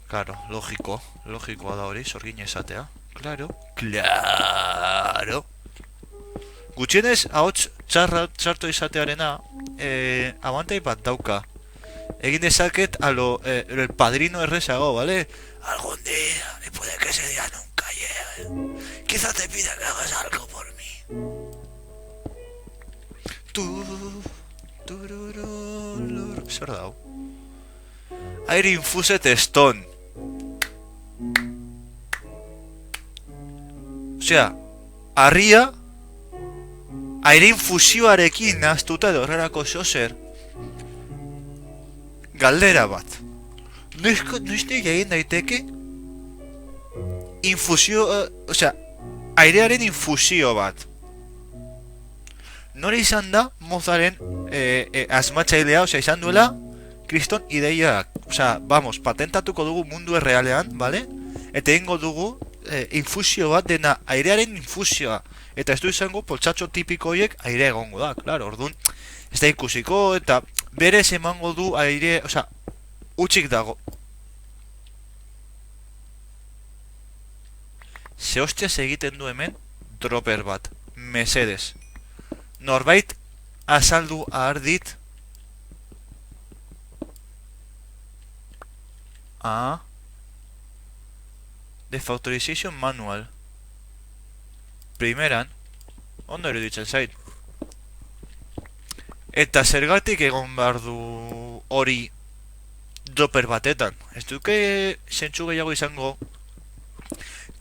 Speaker 1: Claro, logikoa da hori, sorgina esatea. Claro. Gutxienez, ahots txarto izatearena, abantai bat dauka. Egin dezaket el padrino errezago, ¿vale? Algún día, y puede que ese día nunca llegue. Quizá te pida que hagas algo por mí. Zer dau? Air Infused Stone. Osea, harria aire infusioarekin nahaztuta edo horrelako zozer. Galdera bat. Noiztik egin daiteke infusio, osea, airearen infusio bat. Nora izan da mozaren asmatzailea, osea, izan duela kriston ideiak. Osea, vamos, patentatuko dugu mundu errealean, vale? Eta egingo dugu infusio bat dena airearen infusioa. Eta ez du izango poltsatxo tipiko horiek aire egongo da, claro, orduan ez da ikusiko eta berez emango du aire, osea, utxik dago. Ze hostias egiten du hemen dropper bat, mesedez. Norbait azaldu ahar dit. Defautorization manual. Primeran, ondo eruditzen zait. Eta zergatik egon behar du hori dropper batetan. Ez duke zentsu gehiago izango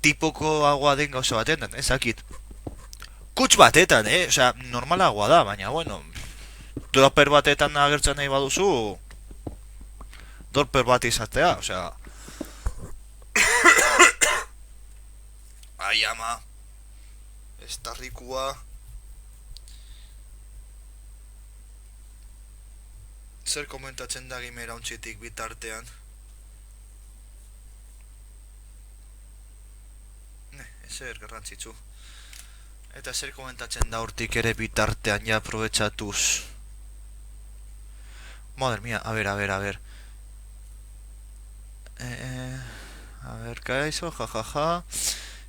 Speaker 1: tipoko agua den gauza batetan, ezakit. Kuts batetan, osea, normalagoa da, baina, bueno, dropper batetan agertzen nahi baduzu, dropper bat izatea, osea. Ai, ama. Estarrikua. Zer komentatzen da gimera ontzitik bitartean? Ezer garrantzitsu. Eta zer komentatzen da hortik ere bitartean ja aprobetxatuz. Madre mía, a ver. A ver, kaizo, jajaja.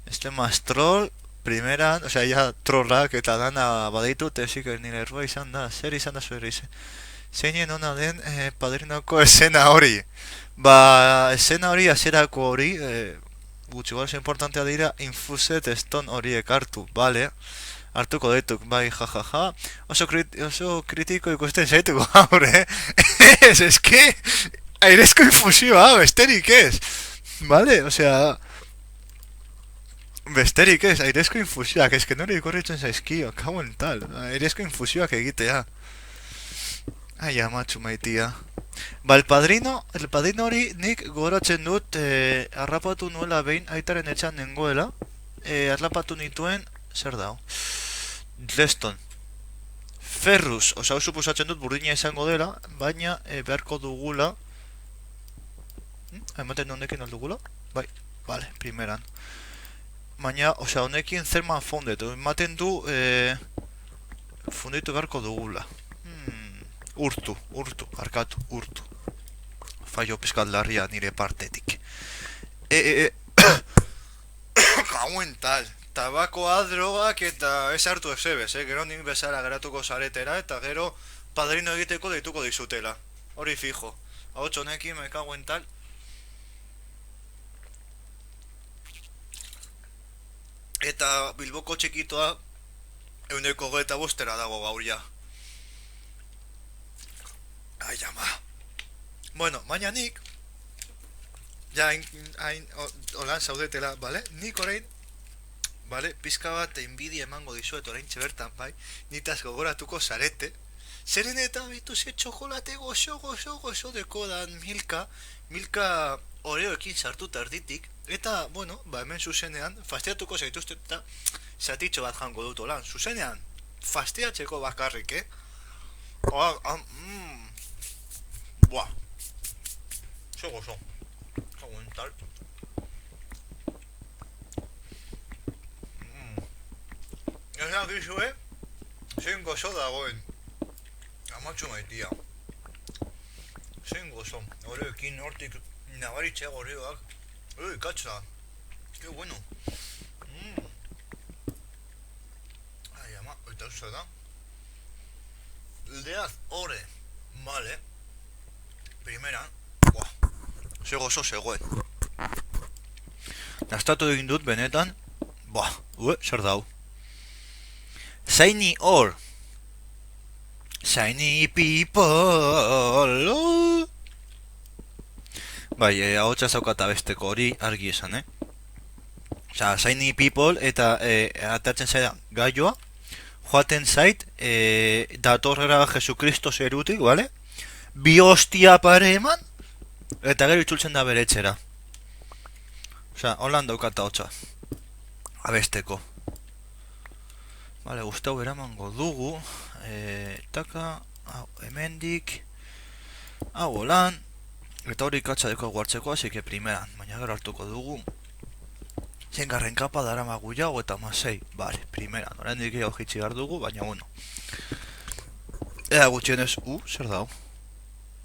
Speaker 1: Este más troll. Primeran, osea, ja trollak eta dana baditut, ezik nire errua izan da. Zer izan da zuera izan? Zeinen ona den padrinoko esena hori. Ba, esena hori, azerako hori, gutxi gauza importantea dira, Infused Stone horiek hartu, bale? Hartuko dituk, bai, jajaja. Oso kritiko ikusten zaituko gaur, eske, airezko infusioa, besterik ez. Bale, osea, besterik ez, airezko infusioak, eske nori ikorritzen zaizkio, kauen tal, airezko infusioak egitea. Ai, amatxu maitia. Ba, el padrino hori nik gogoratzen dut harrapatu nuela behin aitaren etxan nengoela. Harrapatu nituen, zer dao? Dreston. Ferrus, osa hau suposatzen dut burdina izango dela, baina beharko dugula. Ematen honekin aldugula? Bai, vale, primeran. Baina, osa honekin Thermal Founded, ematen du funditu beharko dugula. Urtu, urtu. Fallo pizkat larria nire partetik. Kauen tal. Tabakoa, drogak eta ez hartu ezebez, gero nik bezala geratuko zaretera eta gero padrino egiteko deituko dizutela. Hori fijo. Hau txonekin me kauen tal. Eta Bilboko txikitoa 125 dago gaur ja. Ai, ama. Bueno, baina nik ja hain holan zaudetela, bale? Nik orain, bale, pizka bat enbidia emango dizuet orain txebertan, bai? Nitaz gogoratuko zarete, Zeren eta bitu ze txokolate goxo dekodan Milka oreoekin sartuta erditik, eta, bueno, ba hemen zuzenean, fastiatuko zaituzte eta zatitxo bat jango dut olan, zuzenean, fastiatzeko bakarrik, buah, zo gozo, hauen tal. Ez dakizu, zein gozo dagoen, amatxo maitia. Zein gozo, oreoekin hortik nabaritzea oreoak, katza, que bueno. Ai, ama, eta uste da. Leaz ore, vale. Primera, buah, ze gozo zegoen. Gastatu egin dut benetan, buah, zer dau. Shiny Or. Shiny People. Bai, ahotsa zaukata besteko hori argi esan, Osa, Shiny People eta atatzen zaida gaioa, joaten zait, datorrera Jesukristo zerutik, vale? Bi hostia pare eman, eta gero itzultzen da bere etxera. Osa, holan daukata ahotsa. Abesteko. Vale, guztau eramango dugu. Taka, hau, hemendik. Hau, holan. Eta hori katxadeko guartzeko, así que primeran. Baina gero hartuko dugu. Zengarren kapa dara magu jau eta masei. Vale, primeran. Horan dike hau hitzi gar dugu, baina bueno. Ea gutxienez, zer dau.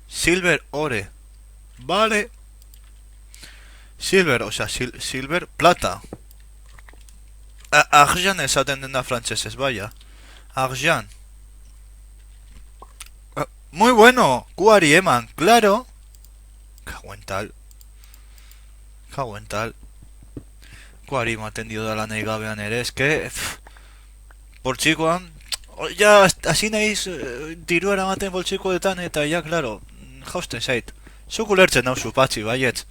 Speaker 1: Silver ore. Vale. Silver, osea, silver plata. Arjan esaten dena frantsesez, vaya. Arjan. Muy bueno, kuari eman, claro. Kauen tal. Kuari maten dio da lan gabean ere, eske... Poltsikoan... Ja, hasi nahiz diru eramaten poltsikoetan eta ja, claro, jausten zait. Zuk ulertzen nauzu, patxi, baietz.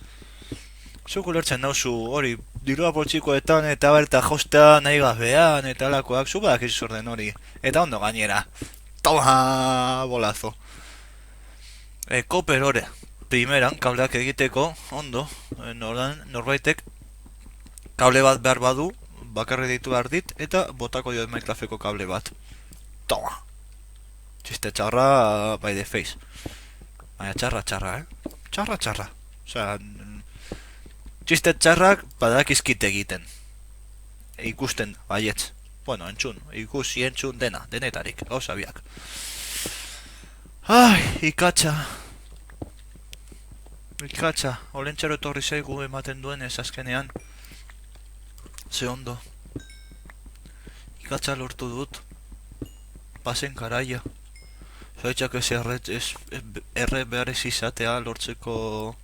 Speaker 1: Zuk ulertzen nauzu hori dirua poltsikoetan eta berta jostea nahi gabean eta alakoak, zu badak izorden hori. Eta ondo gainera. Toma, bolazo. Koper ore. Primeran, kableak egiteko, ondo, norbaitek kable bat behar badu, bakarri ditu behar dit, eta botako dio Minecrafteko kable bat. Toma! Txiste txarra by the face. Baina txarra, Txarra. Osea, txiste txarrak badakizkit egiten. Ikusten, baietz. Bueno, entzun, ikusi entzun denetarik, gauza biak. Ai, ikatxa, olentxero etorri zaigu ematen duen ez azkenean. Ze ondo. Ikatxa lortu dut. Pasen karaia. Zoitzak ez erre behar ez izatea lortzeko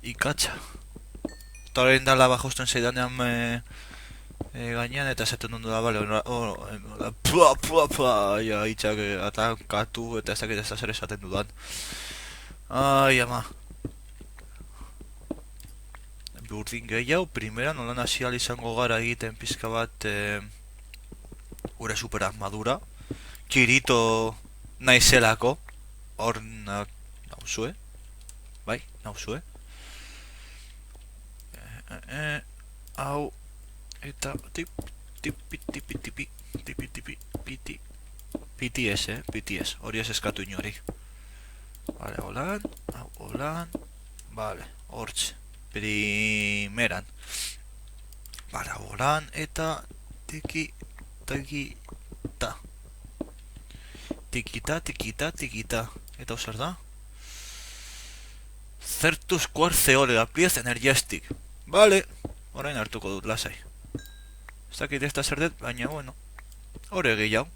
Speaker 1: ikatxa. Eta horrein dala bajosten zeidanean gainean eta esaten dundu da, bale, ja, itxak atakatu eta ezakit ez da zer esaten dudan. Ai, ama. Burdin gehiago, primera, nolan hasial izango gara egiten pizka bat gure superarmadura. Kirito naizelako. Hor nauzue. Bai, nauzue. Hau. Eta PTS, hori ez eskatu inori. Vale, holan, vale, hortz, primeran. Vale, holan, eta tikita. Eta zer da? Certus Quartzeole, la pieza energetic. Vale, orain hartuko dut, lasai. Ez dakit ez da zer dut, baina, bueno, hori gehiago.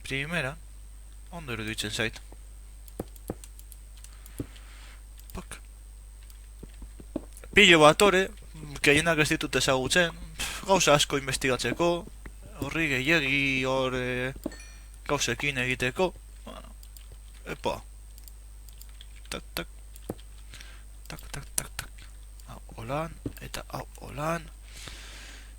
Speaker 1: Primera, ondo iruditzen zait. Pak. Pilo bat ore, gehienak ez ditut ezagutzen, gauza asko investigatzeko, horri gehiagi hor gauzekin egiteko. Bueno, epa. Tak. Hau holan, eta hau holan.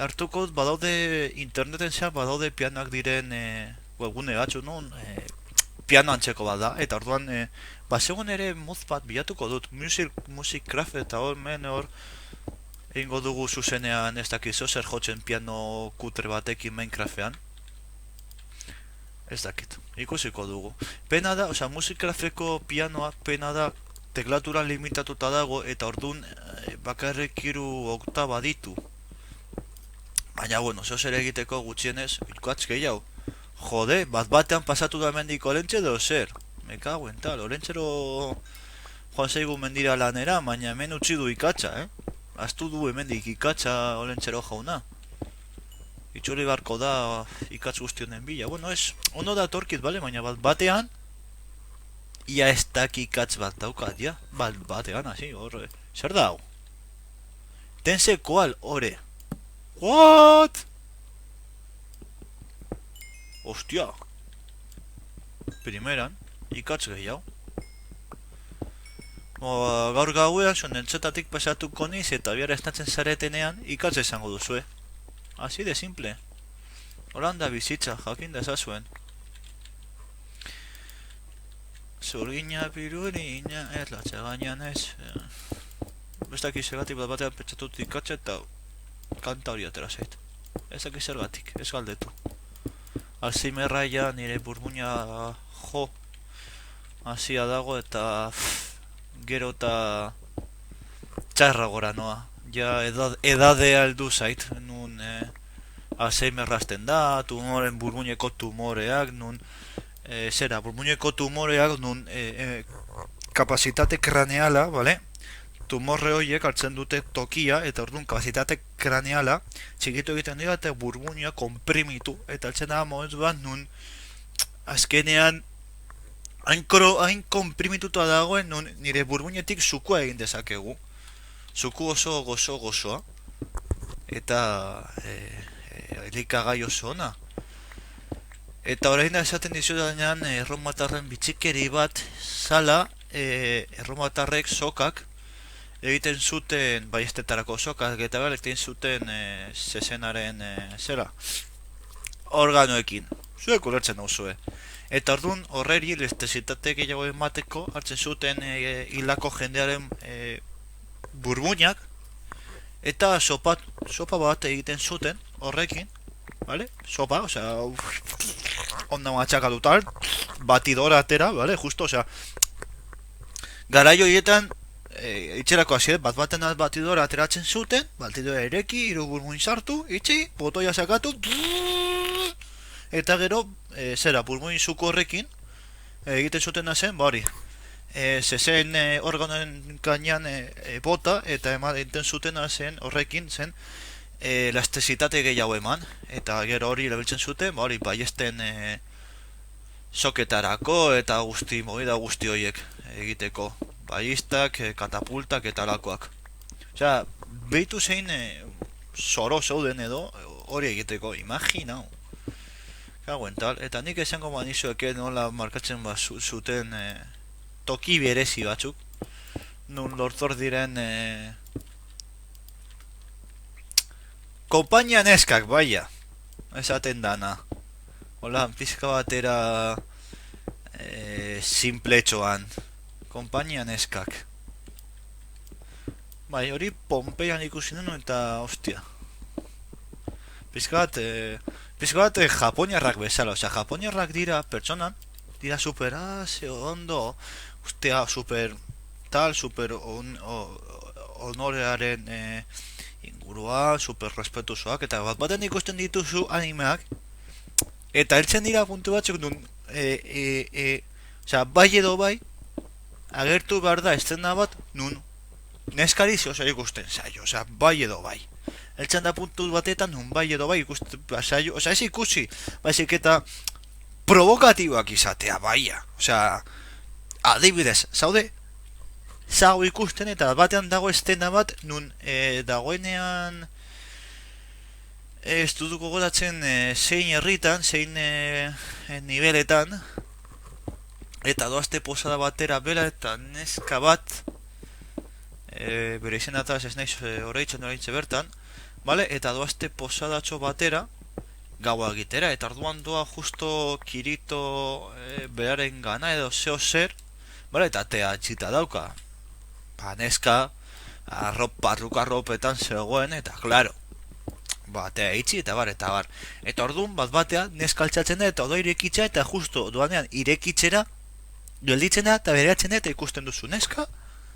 Speaker 1: hartuko dut, badaude interneten zehar, badaude pianoak diren webgune batzu nun, piano antzeko bat da, eta orduan, basegun ere moz bat bilatuko dut, Music Craft eta hor, egingo dugu zuzenean ez dakiz zer jotzen piano kutre batekin Minecraftean. Ez dakit, ikusiko dugu. Pena da, Music Crafteko pianoak pena da teklatura limitatuta dago eta orduan bakarrik 3 oktaba ditu. Baina, bueno, zer egiteko gutxienez, ikatz gehiago. Jode, batean pasatu da mendik Olentxe edo zer. Me cago en tal, Olentzero joan zaigu mendira lanera, baina hemen utzi du ikatza, Aztu du hemendik ikatza Olentzero jauna. Itxuri barko da ikatz guztionen bila. Bueno, ez, ondo da torkit, bale? Baina batean ia ez dak ikatz bat daukat, ja? Batean, hasi, horre. Zer da hau? Tense koal, ore. What? Ostia. Primeran, ikatz gehiago. Gaur gauean, sondentzetatik pasatuko niz eta bihar estatzen zaretenean ikatz esango duzue. Así de simple. Holanda bizitza, jakin dezazuen. Zurgina pirurina, ez latxe gainean ez. Bestak izagatik bat batean pentsatut ikatze eta kanta hori atera zait. Ezak izergatik, ez galdetu. Alzheimerra nire burmuina jo. Hasia dago eta gero eta txarra gora noa. Ja edadea heldu zait, nun Alzheimerra hasten da, tumoren burmuineko tumoreak, nun burmuineko tumoreak, nun kapazitate kraneala, bale? Tumorre horiek hartzen dute tokia, eta orduan kapazitate kraneala txikitu egiten dira eta burmuina komprimitu, eta hartzen da momentuan nun azkenean hain komprimituta dagoen nun nire burmuinetik zukua egin dezakegu. Zuku oso gozoa eta elikagai oso ona. Eta orain da esaten dizudanean erromatarren bitxikeri bat zala, erromatarrek sokak egiten zuten, baiestetarako sokak eta egiten zuten zezenaren organoekin. Zuek ulertzen dauzue. Eta orduan horreri elastisitate gehiago emateko hartzen zuten hilako jendearen burmuinak eta sopa bat egiten zuten horrekin, vale? Sopa, onda matxakatutal, batidora atera, vale? Justo, garaio hietan itxerako hasi, baten batidora ateratzen zuten, batidora ereki, 3 burmuin sartu, itxi, botoia sakatu, eta gero, burmuin zuko horrekin egiten zuten zen, hori. Zezen organoen gainean bota eta ematen zuten zen horrekin zen elastisitate gehiago eman eta gero hori erabiltzen zuten hori baiesten soketarako eta movida guzti horiek egiteko baiistak, katapultak eta alakoak. Behitu zein zoro zeuden edo hori egiteko, imaginau. Kagoen tal, eta nik esango manizueke nola markatzen zuten toki berezi batzuk nun lortzor diren kompainia neskak, baia esaten dana hola, pizka batera simpletxoan kompainia neskak bai, hori Pompeian ikusi nuen eta ostia pizka bat japoniarrak bezala, japoniarrak dira pertsonan dira super ondo ustea super honorearen ingurua, super respetuzoak eta baten ikusten dituzu animeak eta heltzen dira puntu batzuk nun bai edo bai agertu behar da eszena bat nun neskari zehose ikusten zaio, bai edo bai heltzen da puntu batetan nun bai edo bai ikusten zaio, ez ikusi baizik eta provokatiboak izatea, baia. Adibidez, zago ikusten eta batean dago estena bat, nun dagoenean ez duduko godatzen zein herritan, zein niveletan, eta doazte posada batera bela eta neska bat, bere izen ataz ez naiz horreitzen bertan, Bale, eta doazte posadatxo batera, gaua egitera, eta orduan doa justo Kirito beraren gana edo zeo zer, bale, eta tea txita dauka, neska, parrukarropetan zegoen, eta klaro, batea itxi eta bar. Eta orduan bat batea neska altxatzen da eta odo irekitzea eta justo doanean irekitzera gelditzen da eta bereatzen da eta ikusten duzu neska.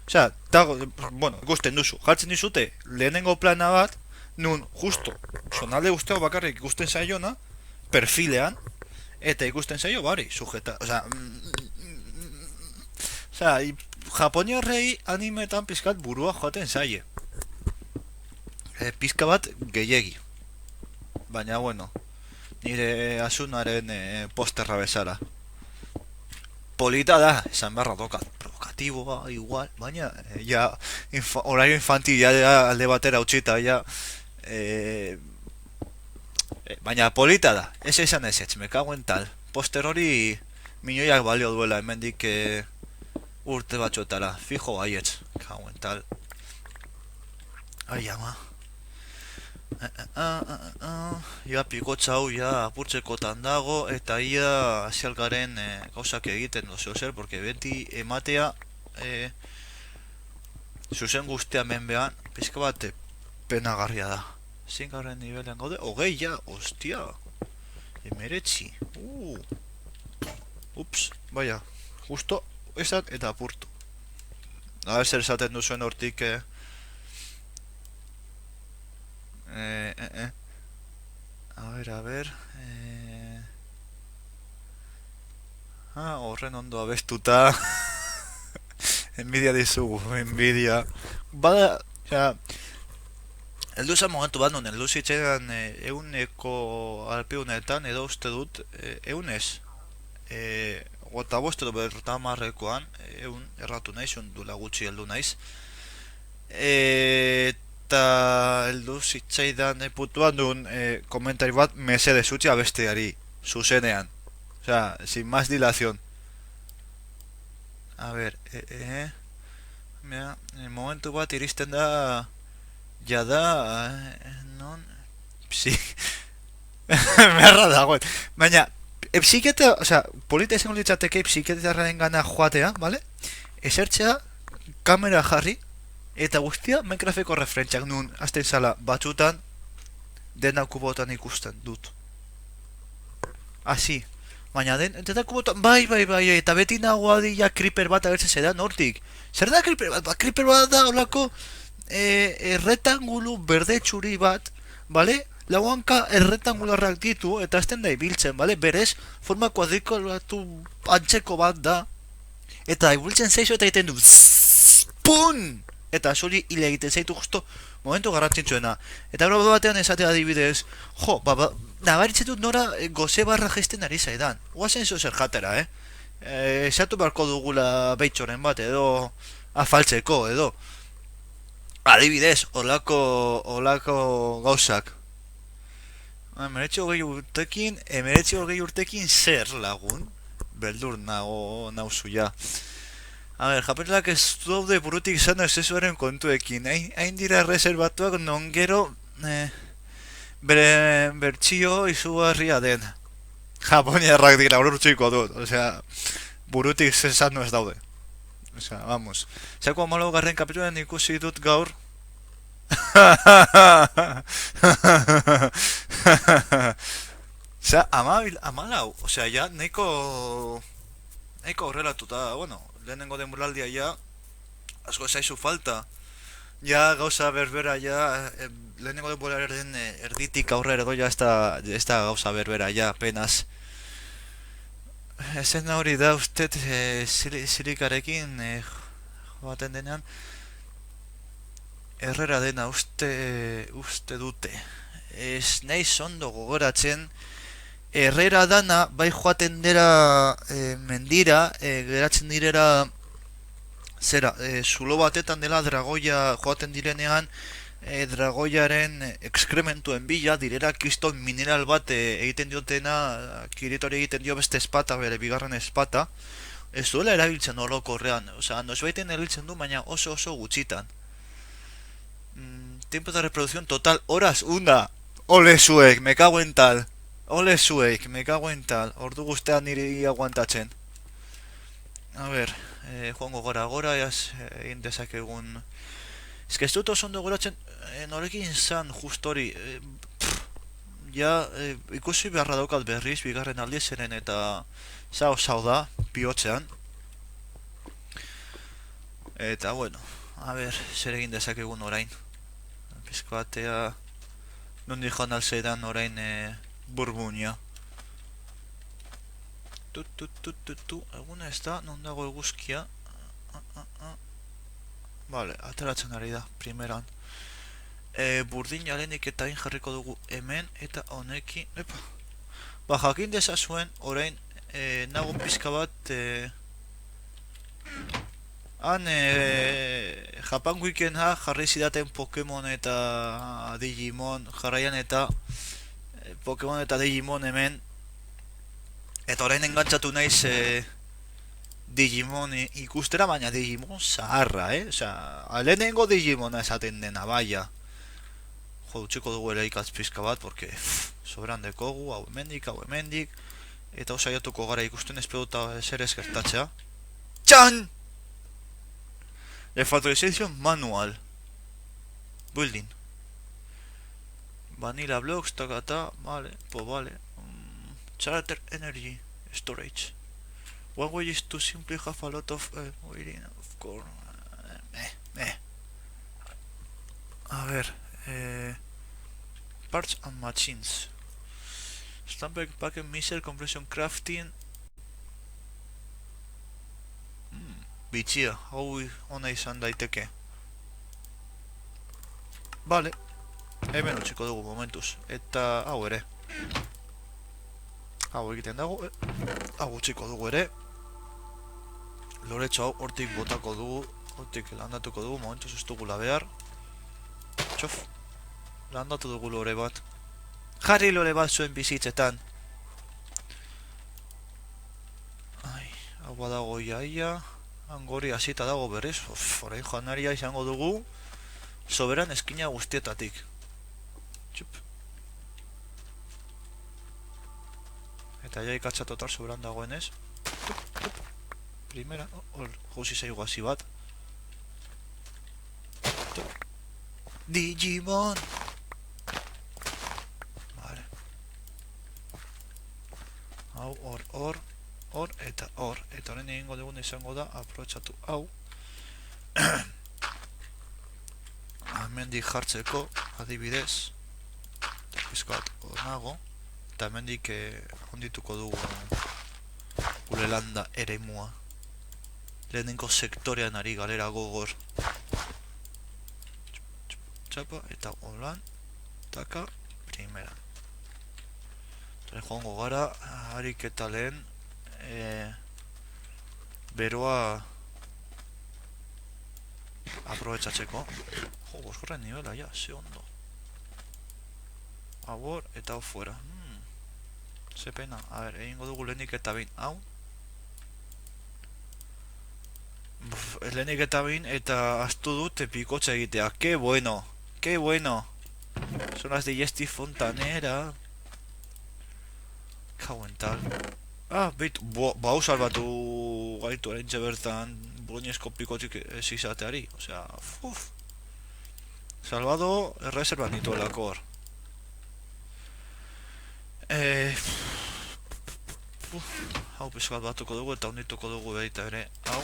Speaker 1: Osea, bueno, ikusten duzu, jartzen dizute lehenengo plana bat, nun justo sonalde guztiago bakarrik ikusten zaiona, perfilean, eta ikusten zaio bari, sujeta, osea, japoniarrei animetan pizkat burua joaten zaie. Pizka bat gehiegi. Baina, bueno, nire asunaren posterra bezala. Polita da, esan beharra dokat. Provokatiboa, igual, baina, horario infantil, alde batera utxita, baina polita da, ez esan ez, me cago en tal. Poster hori milioiak balio duela, hemendik urte batxotara, fijo baietz, cago en tal. Ai, ama. Ia pikotza hau ja apurtzekotan dago eta ia asialgaren gauzak egiten dozo zer, porque beti ematea zuzen guztia menbean pizka bat penagarria da. Zingarren nivelean gaude, hogei ja, ostia, emeretzi, ups, baina, justo esat eta apurtu. A zer esaten duzuen hortik a ver, horren ondo abestuta. Envidia dizugu, envidia. Bada, eldu zen momentu bat non, eldu zitzaidan euneko alpiunetan, edo uste dut, eunez. Gota bostetu bertamarrekoan, eun erratu naiz, ondula gutxi eldu naiz. Eta eldu zitzaidan putuan duen komentari bat mesede zutzi abesteari, zuzenean. Osea, sin más dilación. A ver, mira, momentu bat iristen da, jada, non, merra dagoen. Baina, psiketa, osea, polita izango litzateke psiketarraren gana joatea, vale? Esertzea, kamera jarri, eta guztia Minecrafteko referentziak nun azten zala batzutan dena kubotan ikusten dut. Asi. Baina dena kubotan, bai, eta beti nago adia creeper bat agertzen zedan hortik. Zer da creeper bat? Ba, creeper bat da olako erretangulu berde txuri bat, bale? Lauanka erretangularrak ditu eta azten da ibiltzen, bale? Berez, forma kuadrikulatu antzeko bat da. Eta ibiltzen zaizu eta egiten du PUN! Eta zuri hile egiten zaitu justo momentu garrantzitsuena. Eta bera batean esatea adibidez, nabaritzen dut nora goze barra gesten ari zaidan. Guazen zo zer jatera, esatu beharko dugula beitxoren bat edo afaltzeko edo. Adibidez, olako gauzak. Emeretzi hogei urtekin zer lagun? Beldur nauzu ja. A ver, japenelak ez daude burutik izan esesuaren kontuekin, hain dira reservatuak non gero bere bertxio izugarria den. Japoniarrak dira, urtsuiko dut, osea, burutik zesan ez daude. Osea, vamos. Zako amalo garren kapitulen ikusi dut gaur. Osea, amalau, osea, ja, neko horrelatuta, bueno, lehenengo denboraldia ja, asko zaizu falta. Ja, gauza berbera ja, lehenengo denboralaren erditik aurrera doia ez da gauza berbera ja, penaz. Ezen hori da, usted zirikarekin joaten denean, errera dena uste dute. Ez nahi ondo gogoratzen, errera dana, bai joaten dira mendira, geratzen direra, zera, zulo batetan dela dragoia joaten direnean, dragoiaren ekskrementuen bila, direra kriston mineral bat egiten diotena, Kiritori egiten dio beste espata, bere bigarren espata, ez duela erabiltzen orokorrean, osea, nosbaiten erabiltzen du, baina oso gutxitan. tiempo de reproducción total, horas, una. Ole zuek, me cago en tal. Ole zuek, me cago en tal. Ordu guztean niri aguantatzen. A ver, joango gora, egin dezakegun... Ez que ez dut oso ondo goratzen, norekin zan just hori, ja, ikusi beharra daukat berriz, bigarren aldi zeren eta zau da, bihotzean. Eta, bueno, a ver, zer egin dezakegun orain. Pizko batea, nondi joan alzeidan orain burbuña. Egun ez da, non dago eguzkia. Vale, ateratzen ari da, primeran. Burdin jalenik eta hain jarriko dugu hemen, eta honekin... Epa! Ba, jakin dezazuen, orain, nago pizka bat... Han, Japan Weekenda jarri zidaten Pokemon eta Digimon jarraian eta Pokemon eta Digimon hemen. Eta orain engantzatu naiz Digimon ikustera, baina Digimon zaharra, Osea, lehenengo Digimona esaten dena, baia. Jo, utxiko dugu ere ikatz pizka bat, porque sobran dekogu, hau hemendik, eta osaiatuko gara ikusten espeduta zer ez gertatzea. Txan! Refactorization manual. Building. Vanilla blocks, takata, vale, pues vale. Charter energy storage. One way is to simply have a lot of waiting, of course. A ver, parts and machines. Stamper packet missile compression crafting. Bitxia, hau ona izan daiteke. Vale, hemen utziko dugu momentuz. Eta hau ere. Hau egiten dago, hau utziko dugu ere. Loretxo hau hortik botako dugu, hortik landatuko dugu, momentuz ez dugula behar. Txof, landatu dugu lore bat. Jarri lore bat zuen bizitzetan. Ai, hau badago iaia. Angori hasita dago berriz, orain janaria izango dugu soberan eskina guztietatik. Txup. Eta ja ikatza total soberan dagoenez. Primera, hor jauzi zaigu hasi bat. Digimon! Vale. Hau, hor eta hor, eta horren egingo dugun izango da aprobetxatu hau hemendik jartzeko adibidez eta pizkoat onago eta hemendik ondituko dugu gure landa eremua lehenengo sektorean ari galera gogor txapa eta holan taka primera joango gara harik eta lehen beroa aprobetxatzeko. Jo, boskorren nivela, ja, ze ondo. Hau eta hau fuera. Ze pena. A ver, egingo dugu lehenik eta behin hau. Lehenik eta behin eta astu dut pikotxa egitea. Que bueno, que bueno. Son las de Jesti Fontanera. Kauen tal. Ah, beit, hau salbatu gaitu erintxe bertan boloñesko pikotxik ez izateari. Osea, salbado erreserban nituelako hor. Hau pizkat batuko dugu eta ondituko dugu baita ere. Hau.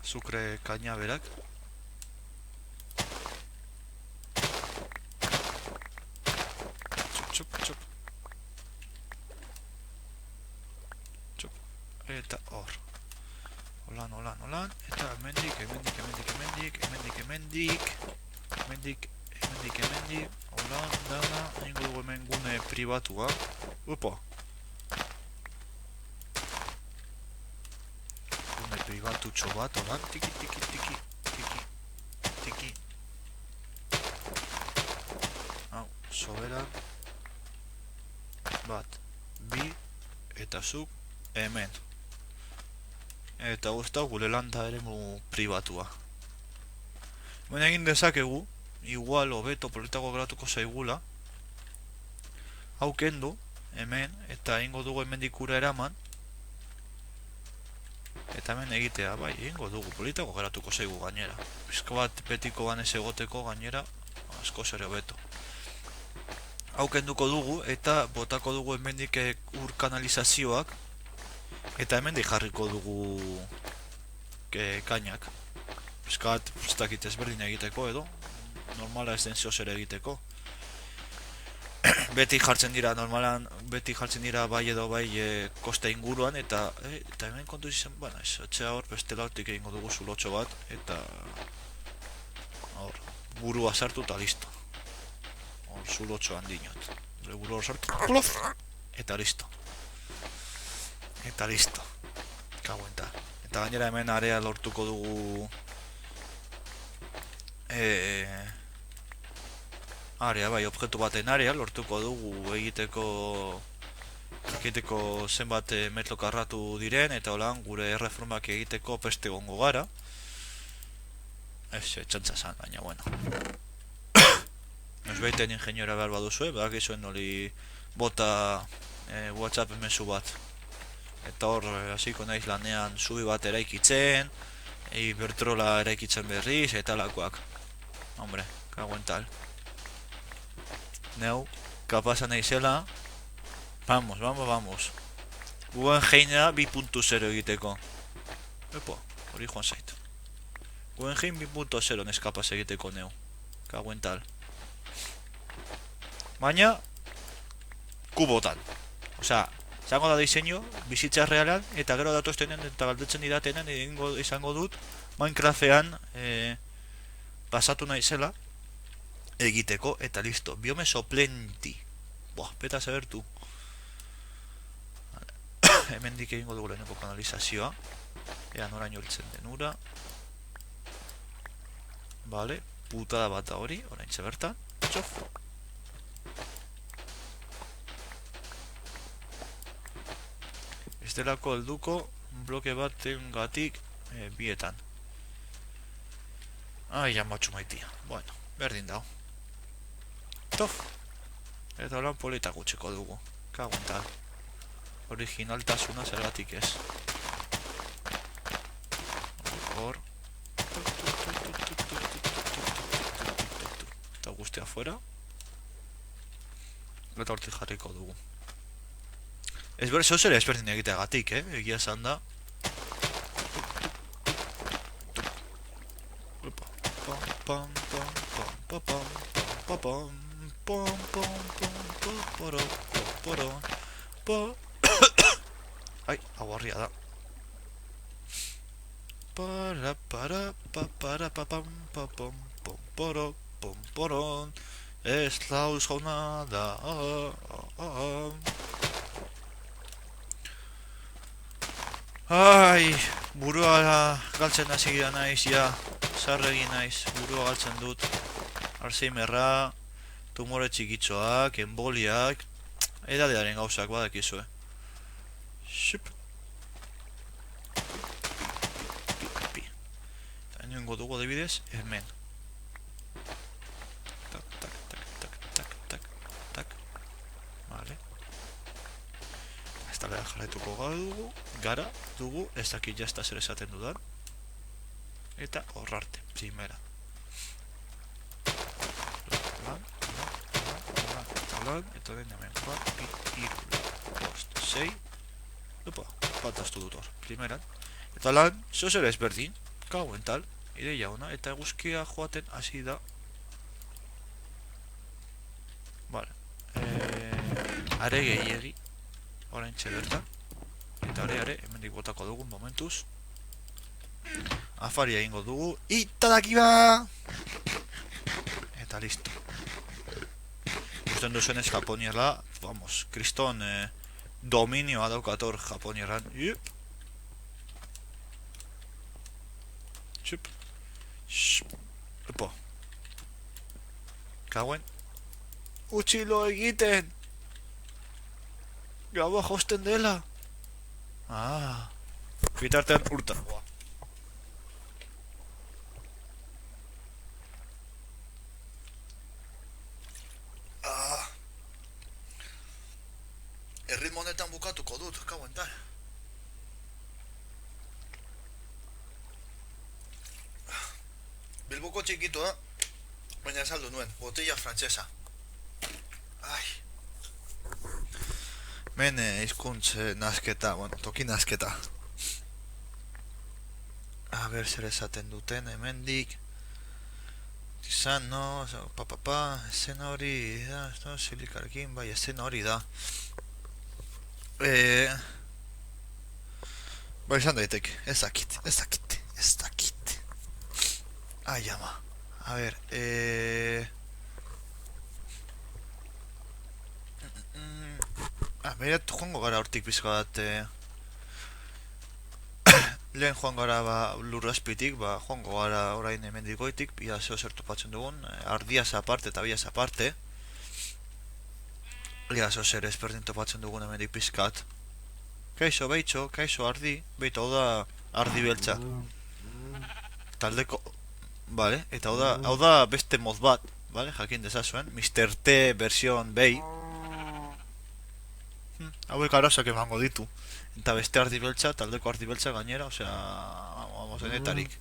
Speaker 1: Sukre kaina berak. Txup. Eta hor. Holan. Eta hemendik. Holan, dana. Egingo dugu hemen gune pribatua. Upa. Gune pribatutxo bat, holan. Tiki. Hau, soberan. Bat. Bi. Eta zuk. Hemen. Eta guztau gure landa eremu pribatua. Baina egin dezakegu, igual hobeto politago geratuko zaigula, hau kendu, hemen, eta egingo dugu hemendik ura eraman, eta hemen egitea, bai, egingo dugu, politago geratuko zaigu gainera. Pizko bat betiko ganez egoteko gainera, asko zer hobeto. Hau kenduko dugu, eta botako dugu hemendik ur kanalizazioak, eta hemendik jarriko dugu kainak. Pizko bat, ez dakit ezberdin egiteko edo, normala ez den zer egiteko. Beti jartzen dira, normalan, beti jartzen dira bai edo bai kosta inguruan, eta hemen kontu izan, baina ez, etxea hor, beste lautik egingo dugu zulotxo bat, eta hor, burua sartu eta listo. Hor, zulotxo handinot. Buru hor sartu, plof, eta listo. Eta listo. Kaguenta. Eta gainera hemen area lortuko dugu area, bai, objektu baten area lortuko dugu egiteko zenbat metro karratu diren, eta holan gure erreformak egiteko peste gongo gara. Ez, txantza zan, baina, bueno. Nos baiten ingeniora behar baduzue, bedak izuen noli bota WhatsApp mezu bat. Eta hor, hasiko naiz lanean zubi bat eraikitzen, bertrola eraikitzen berriz, eta lakoak. Hombre, kaguen tal. Neu, kapasa naizela. Vamos. Guggenheimera 2.0 egiteko. Epo, hori joan zait. Guggenheim 2.0 nes kapaz egiteko neu. Kaguen tal. Baina, kubotan. Osea, zango da diseño, bizitza realan, eta gero datoztenen eta galdetzen didatenen izango dut Minecraftean pasatu naizela egiteko, eta listo. Biome soplenti. Buah, peta zebertu. Hemendik egingo dugu leheneko kanalizazioa. Ea noraino heltzen den ura. Vale, putada bat da hori, orain bertan. Txof. Ez delako helduko bloke baten gatik bietan. Ai, amatxu maitia. Bueno, berdin dau. Tof. Eta holan polita gutxeko dugu. Kagunta. Originaltasuna zergatik ez. Hor. Eta guzti afuera. Eta hortik jarriko dugu. Ez bere zozera ezberdin egiteagatik, egia esan da. Ai, hau harria da. Ez lauz jauna da. Ai, burua galtzen hasi gira naiz, ja. Zarregin naiz, burua galtzen dut. Alzheimerra, tumore txikitzoak, emboliak, edadearen gauzak badakizue. Xup. Eta nioengo dugu adibidez, hemen. Tak. Vale. Ez talera jarraituko gara dugu, ez dakit jazta zer esaten dudan. Eta horrarte, primera. Eta den hemen bat, iru, bost, sei. Opa, bat aztu dut hor, primeran. Eta lan, zozera ezberdin, kauen tal, ideia ona, eta eguzkia joaten hasi da. Vale. Are gehiegi, orain bertan. Eta are, hemendik botako dugun momentuz. Afaria egingo dugu, itadakiba! Eta listo. Gusten duzenez japonierla, vamos, kriston dominioa daukator japonieran. Xup. Epo. Kauen. Utxilo egiten! Gaua josten dela! Bitartean urtan. honetan bukatuko dut, kauentan. Bilboko txikitoa, baina saldu nuen, botella frantsesa. Ai. Men hizkuntz nasketa, bueno, toki nasketa. A ber, zer esaten duten, hemendik. Izan, no, esen hori da, no, silikarekin, bai, esen hori da. Bai, izan daitek, ez dakit. Ai, ama. A ber, berat joango gara hortik bizko bat, lehen joan gara lurrazpitik, joango gara orain emendikoitik, ia zeo zer topatzen dugun, ardiaz aparte eta biaz aparte. Ia zeo zer ezberdin topatzen dugun emendik pizkat. Kaixo, beitxo, kaixo, ardi, beito, hau da ardi beltza. Taldeko, vale, eta hau da beste mod bat, vale, jakin dezazuen, Mr. T version bei. Hauek arazoak emango ditu. Eta beste ardi beltza, taldeko ardi beltza gainera, osea, vamos, denetarik.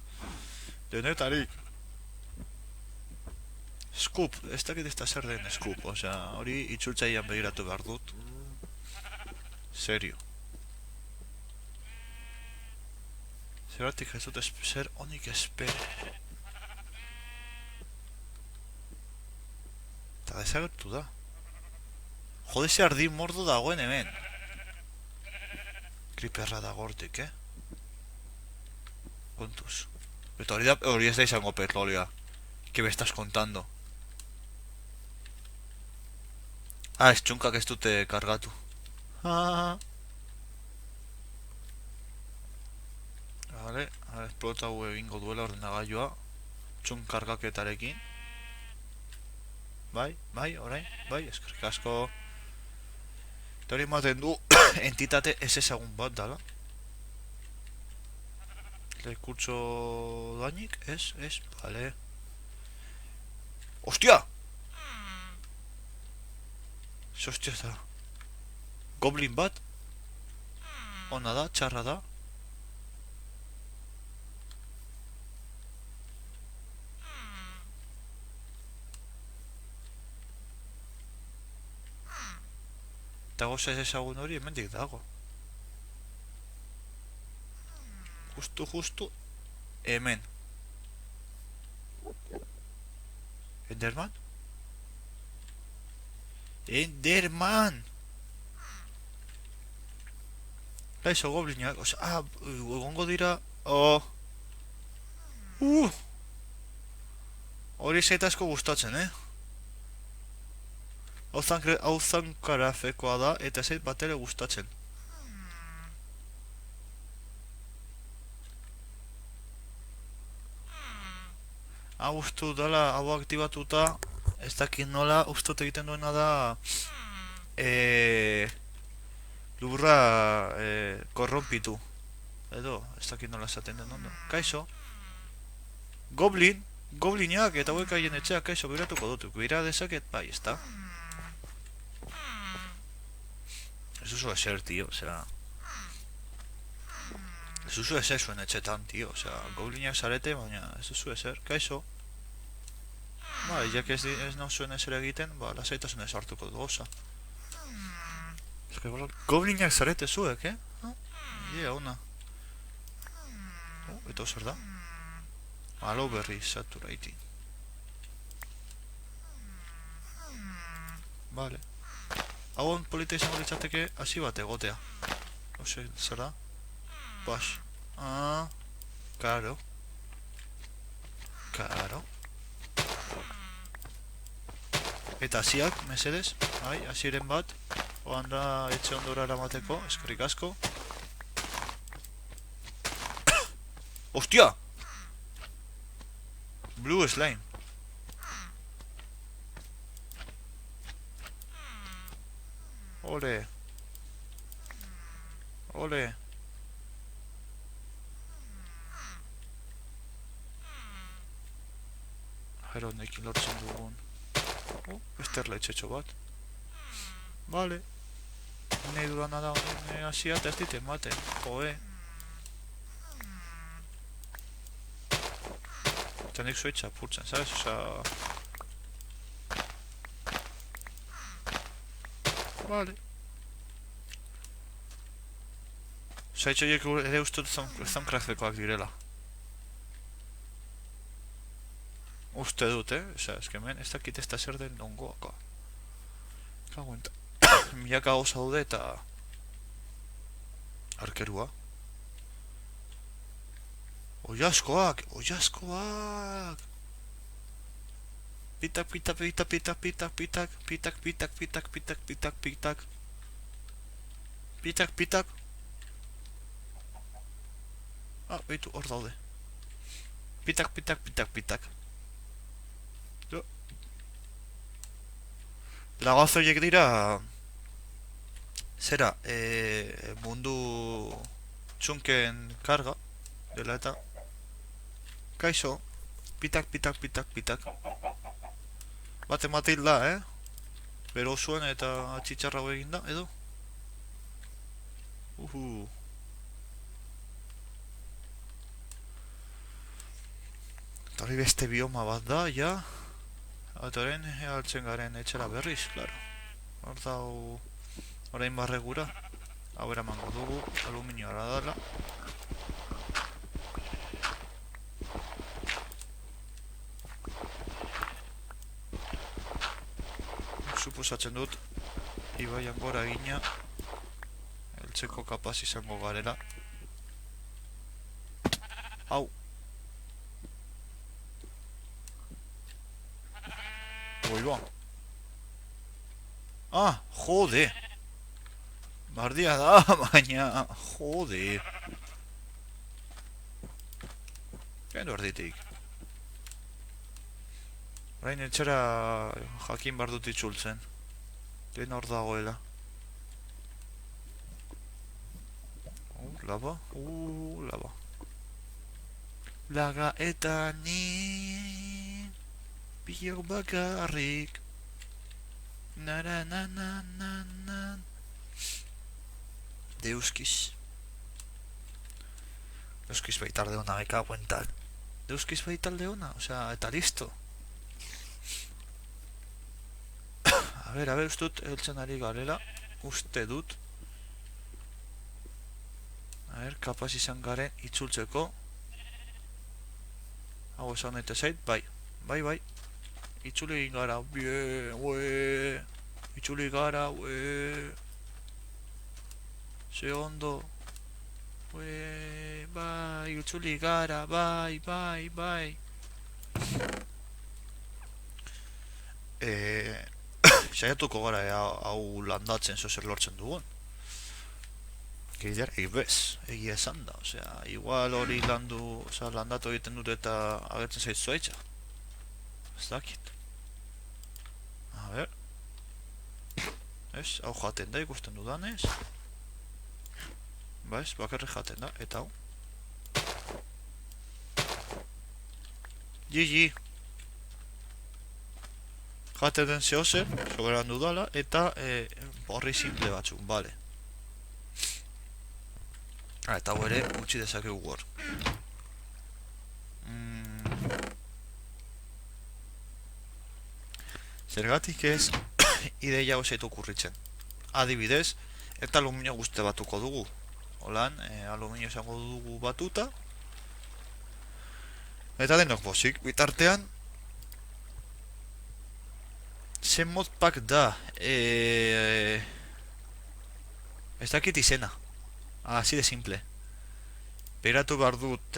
Speaker 1: Scoop, ez dakit ez da zer den scoop, osea, hori itzultzaian begiratu behar dut. Serio. Zeratik ez dut zer honik espero. Eta desagertu da. Jode, ze ardi mordo dagoen hemen. Creeperra da gortik, Kontuz. Eta hori ez da izango petrolea. Que me estás contando? Ez txunkak ez dute kargatu. Vale, esplota hau egingo duela ordenagailua. Txunk kargaketarekin. Bai, orain, eskerrik asko. Eta hori ematen du entitate ez ezagun bat dala. Lekurtso dainik, ez, vale. Ostia! Ostia da. Goblin bat? Ona da, txarra da. Eta goza ez ezagun hori hemendik dago. Justu hemen. Enderman! Laizo goblinak, osea, egongo dira. Hori zaita asko gustatzen, Hau zankarafekoa da, eta zait bat ere gustatzen. Hau ustu dala, hau aktibatuta, ez dakit nola, ustot egiten duena da lurra korrompitu. Edo, ez dakit nola esaten den ondo. Kaixo, goblinak eta hauek haien etxeak kaixo biratuko dut. Bira dezaket, bai, ez da. Ez duzu eser, tio, osea. Ez duzu eser zuen etxetan, tio, osea, goblinak zarete, baina ez duzu eser, kaixo. Jak ez nau zuen eser egiten, lasaitasun ez hartuko du goza. Goblinak zarete zuek, ona. Eta zer da? Alo berri saturating. Vale. Hauan polita izango ditzateke hasi bat egotea. Ose, zer da? Bax. Karo. Eta hasiak, mesedez. Hasiren bat. Oan da etxe ondora eramateko, eskerrik asko. Ostia! Blue slime. Ole. Jero honekin lortzen dugun. Beste erlaitxetxo bat. Vale. nahi dudana da hasia eta ez dit ematen, joe. Eta nik zuetxa apurtzen, sabes? Osa... Vale. Osa, itxoiek ere uste dut zonkraztekoak direla. Uste dut, Osa, ez hemen ez dakit ez da zer den dongoaka. Kaguenta. Milaka gauza daude eta... Arkerua. Oiaskoak! Oiaskoak! Pitak, pitak, pitak, pitak, pitak, pitak, pitak, pitak, pitak, pitak, pitak, pitak. Pitak, pitak. Ah, behitu, hor daude. Pitak, pitak, pitak, pitak. Lagazoiek dira... Zera, mundu... Txunken karga. Dela eta... Kaixo. Pitak, pitak, pitak, pitak. Bate matil da, Bero zuen eta txitxarra egin da, edo? Eta hori beste bioma bat da, ja. Eta horrein, altzen garen etxera berriz, klaro. Hor dau... Horein barregura. Hau eramango dugu, aluminioa dela. Suposatzen dut, ibaian gora egina, heltzeko kapaz izango garela. Hau! Goiba! Ah, jode! Bardia da, baina, jode! Kendu arditik. Orain etxera jakin behar dut itzultzen. Den hor dagoela. Laba? Laba. Laga eta ni biok bakarrik. Nara na na na na. Deuskiz. Deuskiz baitalde hona, me cago en tal. Deuskiz baitalde hona, osea, eta listo. A ver, uste dut, heltzen ari garela. Uste dut. A ver, kapaz izan garen itzultzeko. Hau esan eta zait, bai. Bai. Itzuli egin gara, ue. Itzuli gara, ue. Ze ondo. Ue, bai, itzuli gara, bai. Saiatuko gara hau landatzen zozer lortzen dugun. Gider, egia esan da, osea, igual hori landatu egiten dut eta agertzen zaitu zuaitza. Ez dakit. A ber. Ez, hau jaten da ikusten dudanez. Ba ez, bakarrik jaten da, eta hau. GG. Jaten den zehozer, soberan dudala, eta borri simple batzuk, bale. Eta hau ere, utzi dezakegu hor. Zergatik ez, ideia hau zaitu kurritzen. Adibidez, eta aluminio guzti batuko dugu. Holan, aluminio izango dugu batuta. Eta denok bozik, bitartean, zen modpack da, ez dakit izena. Así de simple. Beratu behar dut